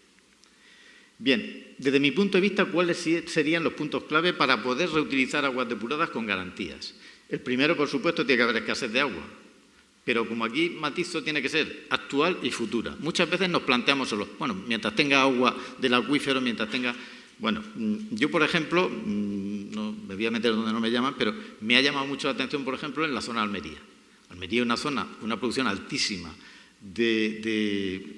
Bien, desde mi punto de vista, ¿cuáles serían los puntos clave para poder reutilizar aguas depuradas con garantías? El primero, por supuesto, tiene que haber escasez de agua. Pero como aquí matizo, tiene que ser actual y futura. Muchas veces nos planteamos solo, bueno, mientras tenga agua del acuífero, mientras tenga... Bueno, yo, por ejemplo, no me voy a meter donde no me llaman, pero me ha llamado mucho la atención, por ejemplo, en la zona de Almería. Almería es una zona, una producción altísima de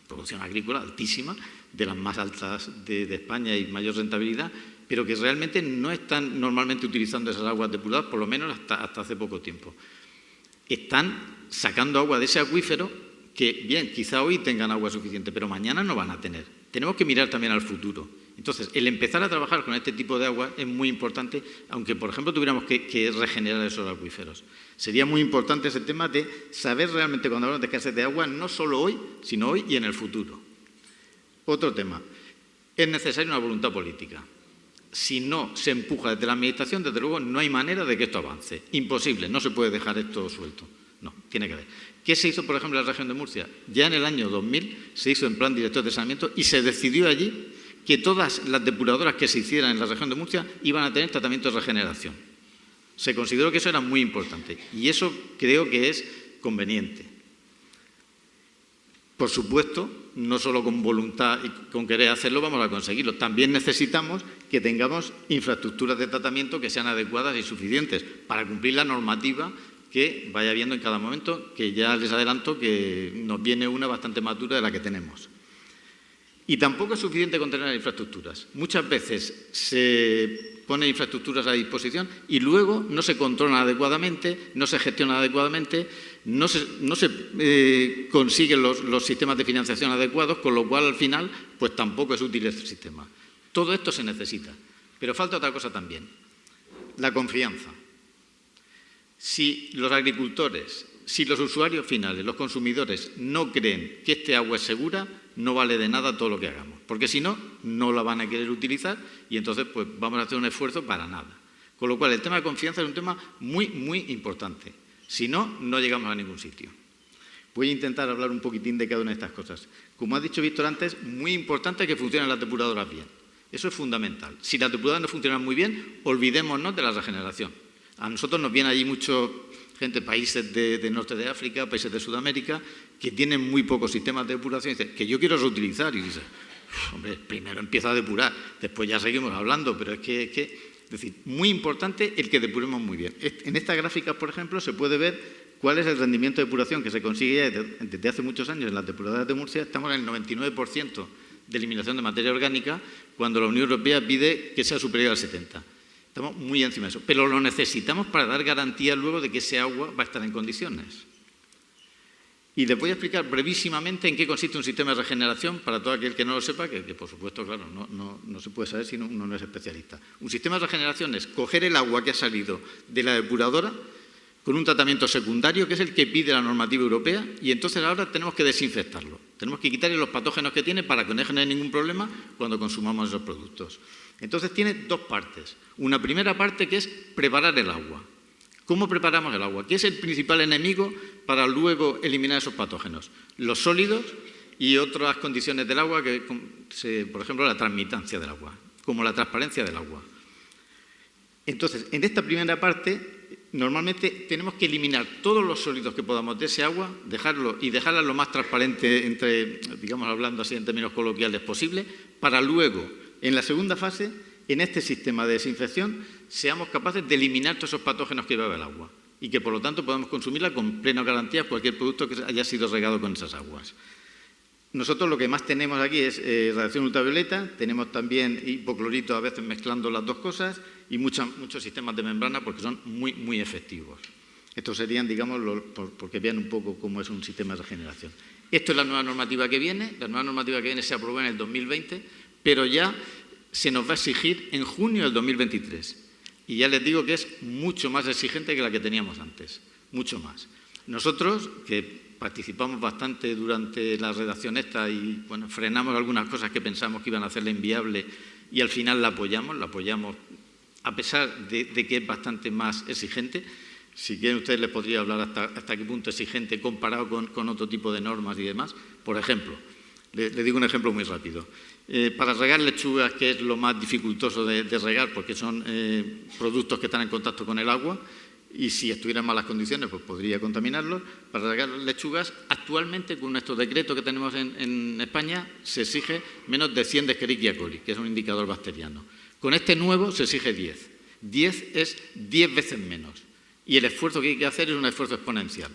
producción agrícola, altísima, de las más altas de España y mayor rentabilidad, pero que realmente no están normalmente utilizando esas aguas depuradas, por lo menos hasta hace poco tiempo. Están sacando agua de ese acuífero que, bien, quizá hoy tengan agua suficiente, pero mañana no van a tener. Tenemos que mirar también al futuro. Entonces, el empezar a trabajar con este tipo de agua es muy importante, aunque, por ejemplo, tuviéramos que regenerar esos acuíferos. Sería muy importante ese tema de saber realmente, cuando hablamos de escasez de agua, no solo hoy, sino hoy y en el futuro. Otro tema. Es necesaria una voluntad política. Si no se empuja desde la Administración, desde luego, no hay manera de que esto avance. Imposible, no se puede dejar esto suelto. No, tiene que haber. ¿Qué se hizo, por ejemplo, en la región de Murcia? Ya en el año 2000 se hizo en plan director de saneamiento y se decidió allí que todas las depuradoras que se hicieran en la región de Murcia iban a tener tratamiento de regeneración. Se consideró que eso era muy importante y eso creo que es conveniente. Por supuesto, no solo con voluntad y con querer hacerlo vamos a conseguirlo. También necesitamos que tengamos infraestructuras de tratamiento que sean adecuadas y suficientes para cumplir la normativa que vaya viendo en cada momento, que ya les adelanto que nos viene una bastante más dura de la que tenemos. Y tampoco es suficiente con tener infraestructuras. Muchas veces se ponen infraestructuras a disposición y luego no se controlan adecuadamente, no se gestionan adecuadamente, no se consiguen los sistemas de financiación adecuados, con lo cual al final pues tampoco es útil ese sistema. Todo esto se necesita, pero falta otra cosa también, la confianza. Si los agricultores, si los usuarios finales, los consumidores no creen que este agua es segura, no vale de nada todo lo que hagamos, porque si no, no la van a querer utilizar y entonces pues vamos a hacer un esfuerzo para nada. Con lo cual el tema de confianza es un tema muy, muy importante. Si no, no llegamos a ningún sitio. Voy a intentar hablar un poquitín de cada una de estas cosas. Como ha dicho Víctor antes, muy importante que funcionen las depuradoras bien. Eso es fundamental. Si las depuradoras no funcionan muy bien, olvidémonos de la regeneración. A nosotros nos viene allí mucho gente, países de norte de África, países de Sudamérica, que tienen muy pocos sistemas de depuración y dicen que yo quiero reutilizar. Y dices, hombre, primero empieza a depurar, después ya seguimos hablando, pero es decir, muy importante el que depuremos muy bien. En estas gráficas, por ejemplo, se puede ver cuál es el rendimiento de depuración que se consigue desde hace muchos años en las depuradoras de Murcia. Estamos en el 99% de eliminación de materia orgánica, cuando la Unión Europea pide que sea superior al 70%. Estamos muy encima de eso, pero lo necesitamos para dar garantía luego de que ese agua va a estar en condiciones. Y les voy a explicar brevísimamente en qué consiste un sistema de regeneración para todo aquel que no lo sepa, que por supuesto, claro, no se puede saber si uno no es especialista. Un sistema de regeneración es coger el agua que ha salido de la depuradora con un tratamiento secundario, que es el que pide la normativa europea, y entonces ahora tenemos que desinfectarlo. Tenemos que quitarle los patógenos que tiene para que no genere ningún problema cuando consumamos esos productos. Entonces tiene dos partes. Una primera parte que es preparar el agua. ¿Cómo preparamos el agua? ¿Qué es el principal enemigo para luego eliminar esos patógenos? Los sólidos y otras condiciones del agua, por ejemplo, la transmitancia del agua, como la transparencia del agua. Entonces, en esta primera parte, normalmente tenemos que eliminar todos los sólidos que podamos de ese agua, dejarla lo más transparente, digamos, hablando así en términos coloquiales posible, para luego, en la segunda fase, en este sistema de desinfección, seamos capaces de eliminar todos esos patógenos que lleva el agua y que, por lo tanto, podamos consumirla con plena garantía cualquier producto que haya sido regado con esas aguas. Nosotros lo que más tenemos aquí es radiación ultravioleta, tenemos también hipoclorito a veces mezclando las dos cosas y muchos sistemas de membrana porque son muy, muy efectivos. Estos serían, digamos, porque vean un poco cómo es un sistema de regeneración. Esto es la nueva normativa que viene. La nueva normativa que viene se aprobó en el 2020, pero ya se nos va a exigir en junio del 2023. Y ya les digo que es mucho más exigente que la que teníamos antes, mucho más. Nosotros, que participamos bastante durante la redacción esta y bueno, frenamos algunas cosas que pensamos que iban a hacerla inviable y al final la apoyamos a pesar de que es bastante más exigente. Si quieren ustedes les podría hablar hasta qué punto es exigente comparado con otro tipo de normas y demás. Por ejemplo, le digo un ejemplo muy rápido. Para regar lechugas, que es lo más dificultoso de regar porque son productos que están en contacto con el agua y si estuviera en malas condiciones pues podría contaminarlos. Para regar lechugas, actualmente con nuestro decreto que tenemos en España se exige menos de 100 de Escherichia coli, que es un indicador bacteriano. Con este nuevo se exige 10. 10 es 10 veces menos y el esfuerzo que hay que hacer es un esfuerzo exponencial.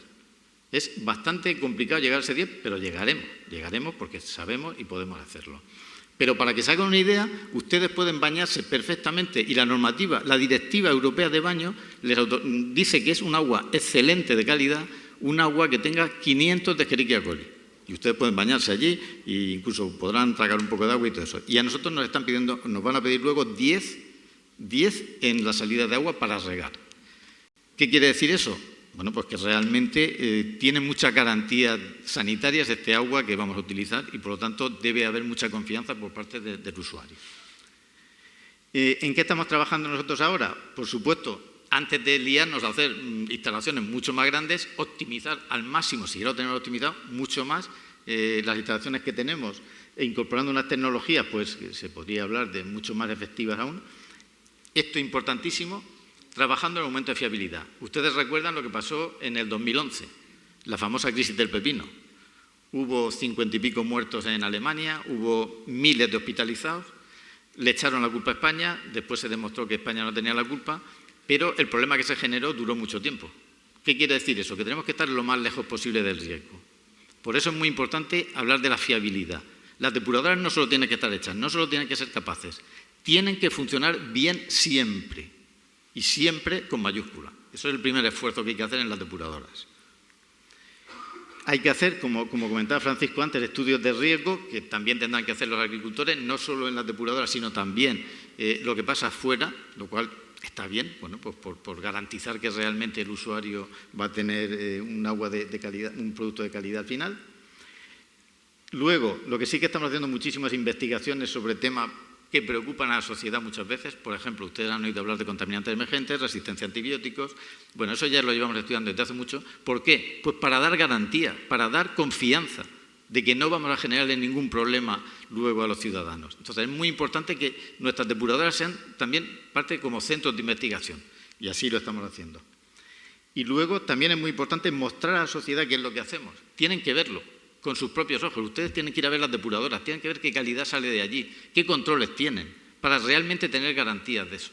Es bastante complicado llegar a ese 10, pero llegaremos porque sabemos y podemos hacerlo. Pero para que se hagan una idea, ustedes pueden bañarse perfectamente y la normativa, la Directiva Europea de Baño, les dice que es un agua excelente de calidad, un agua que tenga 500 de Escherichia coli. Y ustedes pueden bañarse allí e incluso podrán tragar un poco de agua y todo eso. Y a nosotros nos están pidiendo, nos van a pedir luego 10 en la salida de agua para regar. ¿Qué quiere decir eso? Bueno, pues que realmente tiene muchas garantías sanitarias este agua que vamos a utilizar y por lo tanto debe haber mucha confianza por parte del usuario. ¿En qué estamos trabajando nosotros ahora? Por supuesto, antes de liarnos a hacer instalaciones mucho más grandes, optimizar al máximo, si ya lo tenemos optimizado, mucho más las instalaciones que tenemos e incorporando unas tecnologías, pues que se podría hablar de mucho más efectivas aún. Esto es importantísimo, trabajando en el aumento de fiabilidad. Ustedes recuerdan lo que pasó en el 2011, la famosa crisis del pepino. Hubo 50 y pico muertos en Alemania, hubo miles de hospitalizados, le echaron la culpa a España, después se demostró que España no tenía la culpa, pero el problema que se generó duró mucho tiempo. ¿Qué quiere decir eso? Que tenemos que estar lo más lejos posible del riesgo. Por eso es muy importante hablar de la fiabilidad. Las depuradoras no solo tienen que estar hechas, no solo tienen que ser capaces, tienen que funcionar bien siempre, y siempre con mayúscula. Eso es el primer esfuerzo que hay que hacer en las depuradoras. Hay que hacer, como comentaba Francisco antes, estudios de riesgo, que también tendrán que hacer los agricultores, no solo en las depuradoras, sino también lo que pasa afuera, lo cual está bien, bueno, pues por garantizar que realmente el usuario va a tener un agua de calidad, un producto de calidad al final. Luego, lo que sí que estamos haciendo muchísimas investigaciones sobre temas que preocupan a la sociedad muchas veces. Por ejemplo, ustedes han oído hablar de contaminantes emergentes, resistencia a antibióticos. Bueno, eso ya lo llevamos estudiando desde hace mucho. ¿Por qué? Pues para dar garantía, para dar confianza de que no vamos a generarle ningún problema luego a los ciudadanos. Entonces, es muy importante que nuestras depuradoras sean también parte como centros de investigación. Y así lo estamos haciendo. Y luego también es muy importante mostrar a la sociedad qué es lo que hacemos. Tienen que verlo con sus propios ojos. Ustedes tienen que ir a ver las depuradoras, tienen que ver qué calidad sale de allí, qué controles tienen, para realmente tener garantías de eso.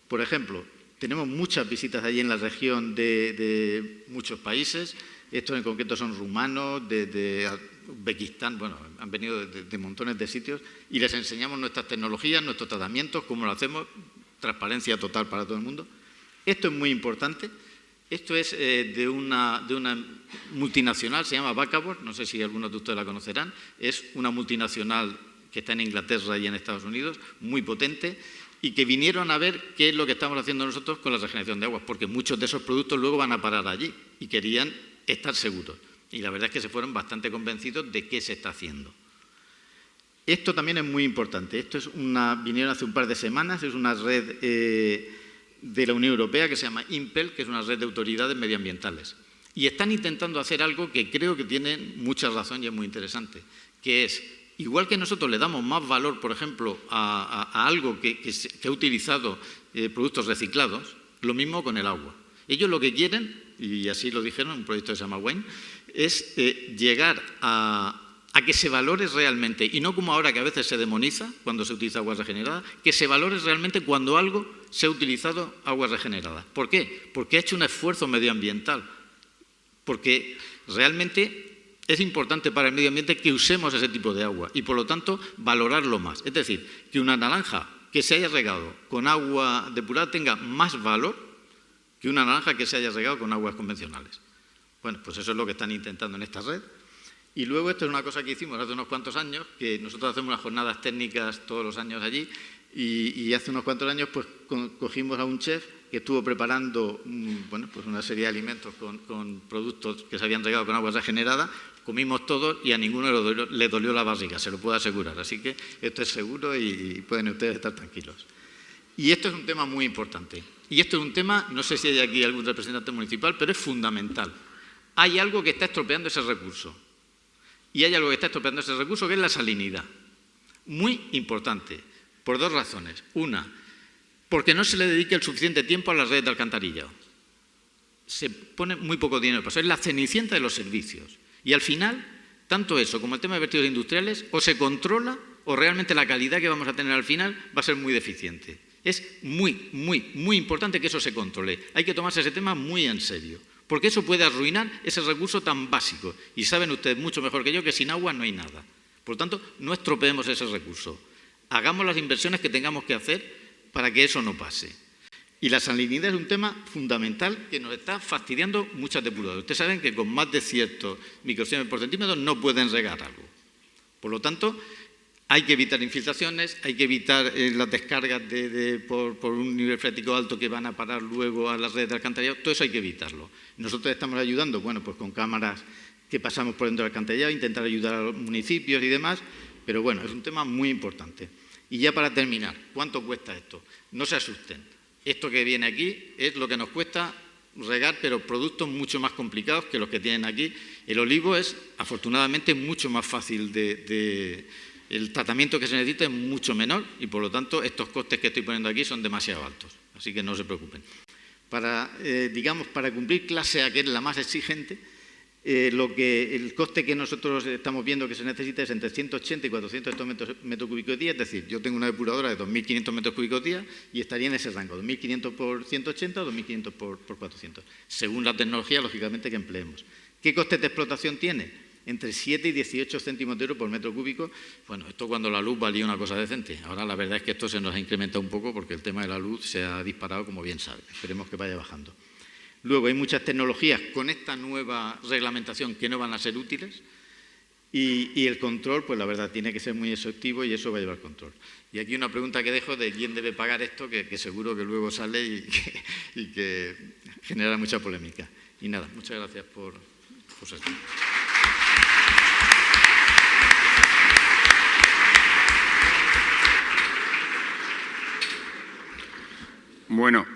Por ejemplo, tenemos muchas visitas allí en la región de muchos países. Estos en concreto son rumanos, de Uzbekistán, bueno, han venido de montones de sitios y les enseñamos nuestras tecnologías, nuestros tratamientos, cómo lo hacemos, transparencia total para todo el mundo. Esto es muy importante. Esto es de una multinacional, se llama Vacavor, no sé si algunos de ustedes la conocerán, es una multinacional que está en Inglaterra y en Estados Unidos, muy potente, y que vinieron a ver qué es lo que estamos haciendo nosotros con la regeneración de aguas, porque muchos de esos productos luego van a parar allí y querían estar seguros. Y la verdad es que se fueron bastante convencidos de qué se está haciendo. Esto también es muy importante. Vinieron hace un par de semanas, es una red de la Unión Europea que se llama IMPEL, que es una red de autoridades medioambientales. Y están intentando hacer algo que creo que tiene mucha razón y es muy interesante, que es, igual que nosotros le damos más valor, por ejemplo, a algo que ha utilizado productos reciclados, lo mismo con el agua. Ellos lo que quieren, y así lo dijeron en un proyecto que se llama Wayne, es llegar a que se valore realmente, y no como ahora que a veces se demoniza cuando se utiliza agua regenerada, que se valore realmente cuando algo se ha utilizado agua regenerada. ¿Por qué? Porque ha hecho un esfuerzo medioambiental, porque realmente es importante para el medio ambiente que usemos ese tipo de agua y por lo tanto valorarlo más. Es decir, que una naranja que se haya regado con agua depurada tenga más valor que una naranja que se haya regado con aguas convencionales. Bueno, pues eso es lo que están intentando en esta red. Y luego esto es una cosa que hicimos hace unos cuantos años, que nosotros hacemos unas jornadas técnicas todos los años allí, y hace unos cuantos años pues cogimos a un chef que estuvo preparando pues una serie de alimentos con productos que se habían regado con agua regenerada, comimos todos y a ninguno le dolió la barriga, se lo puedo asegurar. Así que esto es seguro y pueden ustedes estar tranquilos. Y esto es un tema muy importante. Y esto es un tema, no sé si hay aquí algún representante municipal, pero es fundamental. Hay algo que está estropeando ese recurso. Y hay algo que está estropeando ese recurso, que es la salinidad. Muy importante, por dos razones. Una, porque no se le dedica el suficiente tiempo a las redes de alcantarillado. Se pone muy poco dinero para eso. Es la cenicienta de los servicios. Y al final, tanto eso como el tema de vertidos industriales, o se controla o realmente la calidad que vamos a tener al final va a ser muy deficiente. Es muy, muy, muy importante que eso se controle. Hay que tomarse ese tema muy en serio, porque eso puede arruinar ese recurso tan básico. Y saben ustedes mucho mejor que yo que sin agua no hay nada. Por lo tanto, no estropeemos ese recurso. Hagamos las inversiones que tengamos que hacer para que eso no pase. Y la salinidad es un tema fundamental que nos está fastidiando muchas depuradoras. Ustedes saben que con más de ciertos microsiemens por centímetro no pueden regar algo. Por lo tanto, hay que evitar infiltraciones, hay que evitar las descargas por un nivel freático alto que van a parar luego a las redes de alcantarillado. Todo eso hay que evitarlo. Nosotros estamos ayudando, bueno, pues con cámaras que pasamos por dentro del alcantarillado, intentar ayudar a los municipios y demás, pero bueno, es un tema muy importante. Y ya para terminar, ¿cuánto cuesta esto? No se asusten. Esto que viene aquí es lo que nos cuesta regar, pero productos mucho más complicados que los que tienen aquí. El olivo es, afortunadamente, mucho más fácil el tratamiento que se necesita es mucho menor y, por lo tanto, estos costes que estoy poniendo aquí son demasiado altos. Así que no se preocupen. Para cumplir clase A, que es la más exigente, el coste que nosotros estamos viendo que se necesita es entre 180 y 400 metros cúbicos día, es decir, yo tengo una depuradora de 2.500 metros cúbicos día y estaría en ese rango, 2.500 por 180 o 2.500 por 400, según la tecnología, lógicamente, que empleemos. ¿Qué costes de explotación tiene? Entre 7 y 18 céntimos de euro por metro cúbico. Bueno, esto cuando la luz valía una cosa decente. Ahora la verdad es que esto se nos ha incrementado un poco porque el tema de la luz se ha disparado, como bien saben. Esperemos que vaya bajando. Luego hay muchas tecnologías con esta nueva reglamentación que no van a ser útiles y el control, pues la verdad, tiene que ser muy exhaustivo y eso va a llevar control. Y aquí una pregunta que dejo de quién debe pagar esto, que seguro que luego sale y que genera mucha polémica. Y nada, muchas gracias por su atención. Bueno,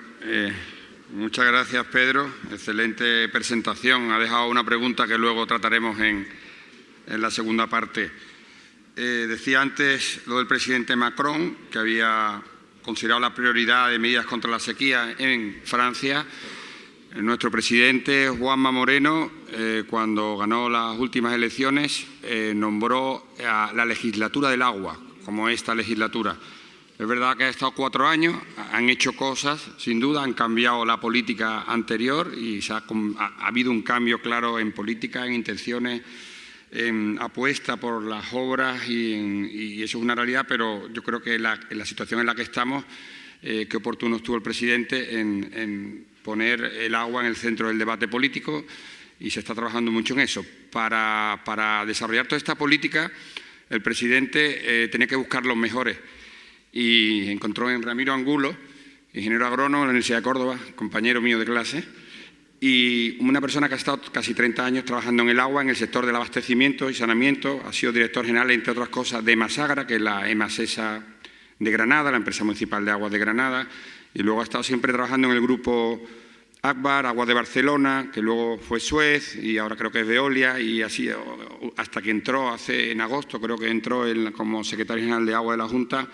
muchas gracias, Pedro. Excelente presentación. Ha dejado una pregunta que luego trataremos en la segunda parte. Decía antes lo del presidente Macron, que había considerado la prioridad de medidas contra la sequía en Francia. Nuestro presidente, Juanma Moreno, cuando ganó las últimas elecciones, nombró a la legislatura del agua, como esta legislatura. Es verdad que ha estado 4 años, han hecho cosas, sin duda, han cambiado la política anterior y ha habido un cambio claro en política, en intenciones, en apuesta por las obras y eso es una realidad, pero yo creo que en la situación en la que estamos, qué oportuno estuvo el presidente en poner el agua en el centro del debate político y se está trabajando mucho en eso. Para desarrollar toda esta política, el presidente tenía que buscar los mejores. Y encontró en Ramiro Angulo, ingeniero agrónomo de la Universidad de Córdoba, compañero mío de clase, y una persona que ha estado casi 30 años trabajando en el agua, en el sector del abastecimiento y saneamiento. Ha sido director general, entre otras cosas, de Emasagra, que es la Emasesa de Granada, la empresa municipal de aguas de Granada, y luego ha estado siempre trabajando en el grupo Akbar, Aguas de Barcelona, que luego fue Suez y ahora creo que es Veolia, y así hasta que entró en agosto, creo que entró como secretario general de Agua de la Junta.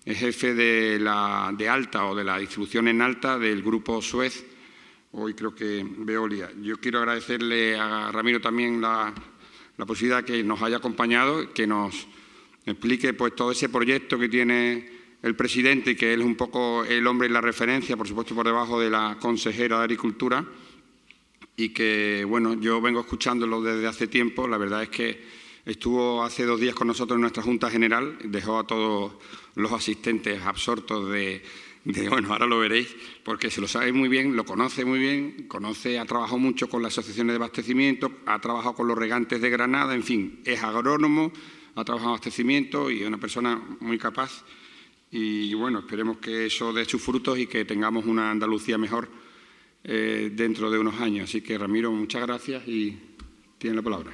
Es jefe de alta o de la distribución en alta del grupo Suez, hoy creo que Veolia. Yo quiero agradecerle a Ramiro también la posibilidad que nos haya acompañado, que nos explique pues todo ese proyecto que tiene el presidente y que él es un poco el hombre y la referencia, por supuesto por debajo de la consejera de Agricultura, y que, bueno, yo vengo escuchándolo desde hace tiempo. La verdad es que estuvo hace 2 días con nosotros en nuestra Junta General, dejó a todos los asistentes absortos bueno, ahora lo veréis, porque se lo sabe muy bien, lo conoce muy bien, ha trabajado mucho con las asociaciones de abastecimiento, ha trabajado con los regantes de Granada, en fin, es agrónomo, ha trabajado en abastecimiento y es una persona muy capaz. Y bueno, esperemos que eso dé sus frutos y que tengamos una Andalucía mejor dentro de unos años. Así que, Ramiro, muchas gracias y tiene la palabra.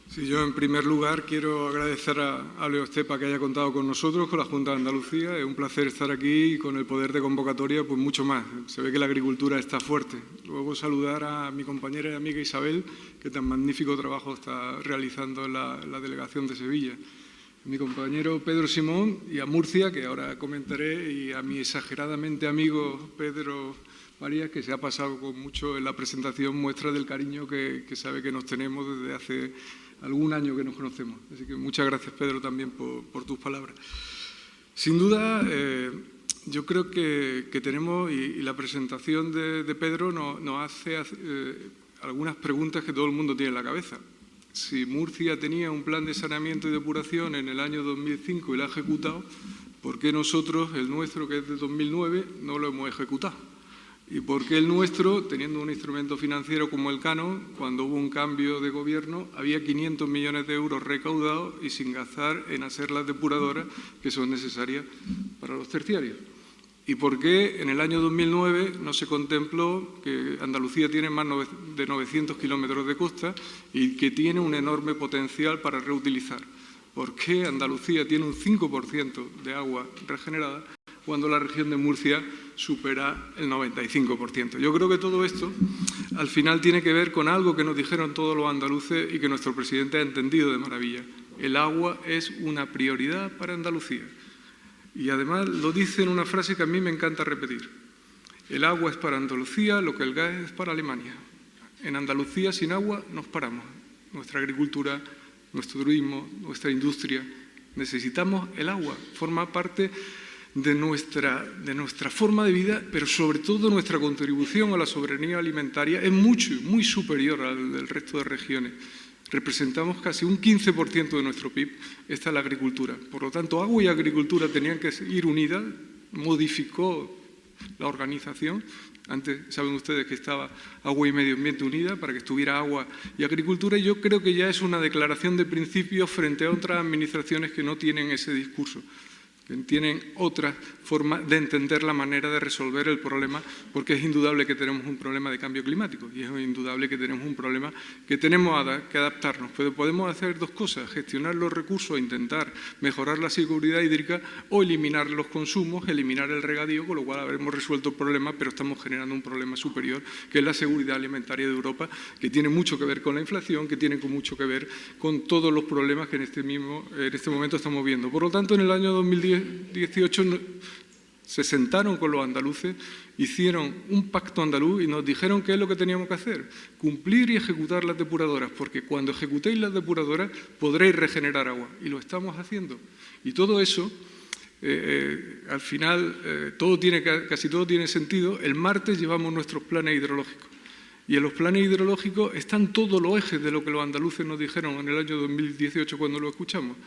Sí, yo en primer lugar quiero agradecer a Leo Estepa que haya contado con nosotros, con la Junta de Andalucía. Es un placer estar aquí y con el poder de convocatoria, pues mucho más. Se ve que la agricultura está fuerte. Luego saludar a mi compañera y amiga Isabel, que tan magnífico trabajo está realizando en la delegación de Sevilla. A mi compañero Pedro Simón y a Murcia, que ahora comentaré, y a mi exageradamente amigo Pedro María, que se ha pasado con mucho en la presentación, muestra del cariño que sabe que nos tenemos desde hace algún año que nos conocemos. Así que muchas gracias, Pedro, también por tus palabras. Sin duda, yo creo que tenemos, y la presentación de Pedro nos hace algunas preguntas que todo el mundo tiene en la cabeza. Si Murcia tenía un plan de saneamiento y depuración en el año 2005 y lo ha ejecutado, ¿por qué nosotros, el nuestro, que es de 2009, no lo hemos ejecutado? ¿Y por qué el nuestro, teniendo un instrumento financiero como el canon, cuando hubo un cambio de gobierno, había 500 millones de euros recaudados y sin gastar en hacer las depuradoras que son necesarias para los terciarios? ¿Y por qué en el año 2009 no se contempló que Andalucía tiene más de 900 kilómetros de costa y que tiene un enorme potencial para reutilizar? ¿Por qué Andalucía tiene un 5% de agua regenerada cuando la región de Murcia supera el 95%? Yo creo que todo esto al final tiene que ver con algo que nos dijeron todos los andaluces y que nuestro presidente ha entendido de maravilla. El agua es una prioridad para Andalucía. Y además lo dice en una frase que a mí me encanta repetir. El agua es para Andalucía lo que el gas es para Alemania. En Andalucía sin agua nos paramos. Nuestra agricultura, nuestro turismo, nuestra industria. Necesitamos el agua. Forma parte de nuestra forma de vida, pero sobre todo nuestra contribución a la soberanía alimentaria es muy superior al del resto de regiones. Representamos casi un 15% de nuestro PIB, esta es la agricultura. Por lo tanto, agua y agricultura tenían que ir unidas, modificó la organización. Antes, saben ustedes que estaba agua y medio ambiente unida para que estuviera agua y agricultura, y yo creo que ya es una declaración de principios frente a otras administraciones que no tienen ese discurso, que tienen otra forma de entender la manera de resolver el problema, porque es indudable que tenemos un problema de cambio climático y es indudable que tenemos un problema que tenemos que adaptarnos. Pero podemos hacer dos cosas: gestionar los recursos, intentar mejorar la seguridad hídrica o eliminar los consumos, eliminar el regadío, con lo cual habremos resuelto el problema, pero estamos generando un problema superior, que es la seguridad alimentaria de Europa, que tiene mucho que ver con la inflación, que tiene mucho que ver con todos los problemas que en este momento estamos viendo. Por lo tanto, en el año 2018 se sentaron con los andaluces, hicieron un pacto andaluz y nos dijeron qué es lo que teníamos que hacer: cumplir y ejecutar las depuradoras, porque cuando ejecutéis las depuradoras podréis regenerar agua, y lo estamos haciendo. Y todo eso, al final, casi todo tiene sentido. El martes llevamos nuestros planes hidrológicos, y en los planes hidrológicos están todos los ejes de lo que los andaluces nos dijeron en el año 2018 cuando lo escuchamos.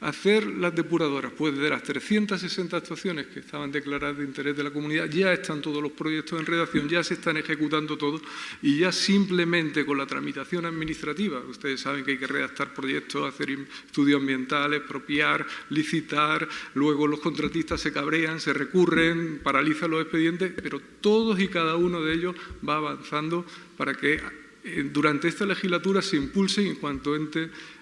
Hacer las depuradoras, pues de las 360 actuaciones que estaban declaradas de interés de la comunidad, ya están todos los proyectos en redacción, ya se están ejecutando todos, y ya simplemente con la tramitación administrativa, ustedes saben que hay que redactar proyectos, hacer estudios ambientales, expropiar, licitar, luego los contratistas se cabrean, se recurren, paralizan los expedientes, pero todos y cada uno de ellos va avanzando para que durante esta legislatura se impulsen en cuanto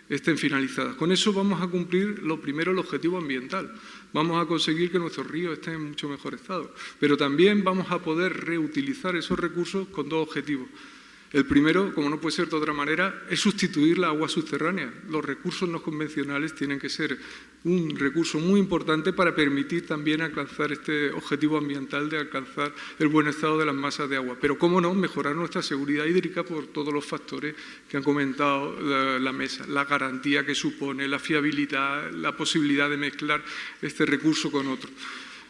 estén finalizadas. Con eso vamos a cumplir lo primero, el objetivo ambiental. Vamos a conseguir que nuestros ríos estén en mucho mejor estado, pero también vamos a poder reutilizar esos recursos con dos objetivos. El primero, como no puede ser de otra manera, es sustituir la agua subterránea. Los recursos no convencionales tienen que ser un recurso muy importante para permitir también alcanzar este objetivo ambiental de alcanzar el buen estado de las masas de agua. Pero, cómo no, mejorar nuestra seguridad hídrica por todos los factores que han comentado la mesa. La garantía que supone, la fiabilidad, la posibilidad de mezclar este recurso con otro.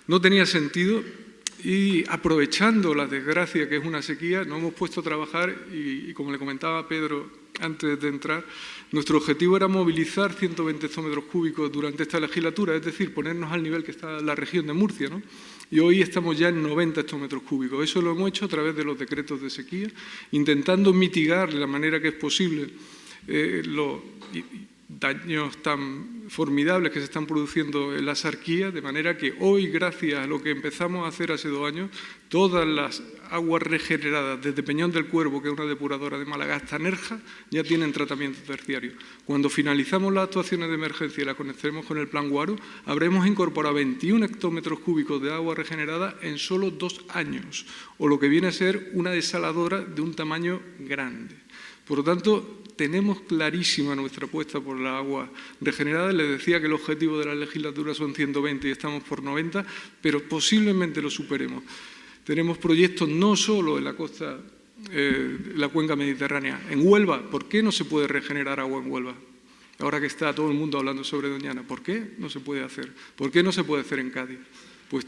No tenía sentido. Y aprovechando la desgracia que es una sequía, nos hemos puesto a trabajar y como le comentaba Pedro antes de entrar, nuestro objetivo era movilizar 120 hectómetros cúbicos durante esta legislatura, es decir, ponernos al nivel que está la región de Murcia, ¿no? Y hoy estamos ya en 90 hectómetros cúbicos. Eso lo hemos hecho a través de los decretos de sequía, intentando mitigar de la manera que es posible los daños tan formidables que se están produciendo en la sarquía, de manera que hoy, gracias a lo que empezamos a hacer hace 2 años, todas las aguas regeneradas, desde Peñón del Cuervo, que es una depuradora de Málaga, hasta Nerja, ya tienen tratamiento terciario. Cuando finalizamos las actuaciones de emergencia y las conectemos con el Plan Guaro, habremos incorporado 21 hectómetros cúbicos de agua regenerada en solo 2 años, o lo que viene a ser una desaladora de un tamaño grande. Por lo tanto, tenemos clarísima nuestra apuesta por la agua regenerada. Les decía que el objetivo de la legislatura son 120 y estamos por 90, pero posiblemente lo superemos. Tenemos proyectos no solo en la costa, la cuenca mediterránea. En Huelva, ¿por qué no se puede regenerar agua en Huelva? Ahora que está todo el mundo hablando sobre Doñana, ¿por qué no se puede hacer? ¿Por qué no se puede hacer en Cádiz? Pues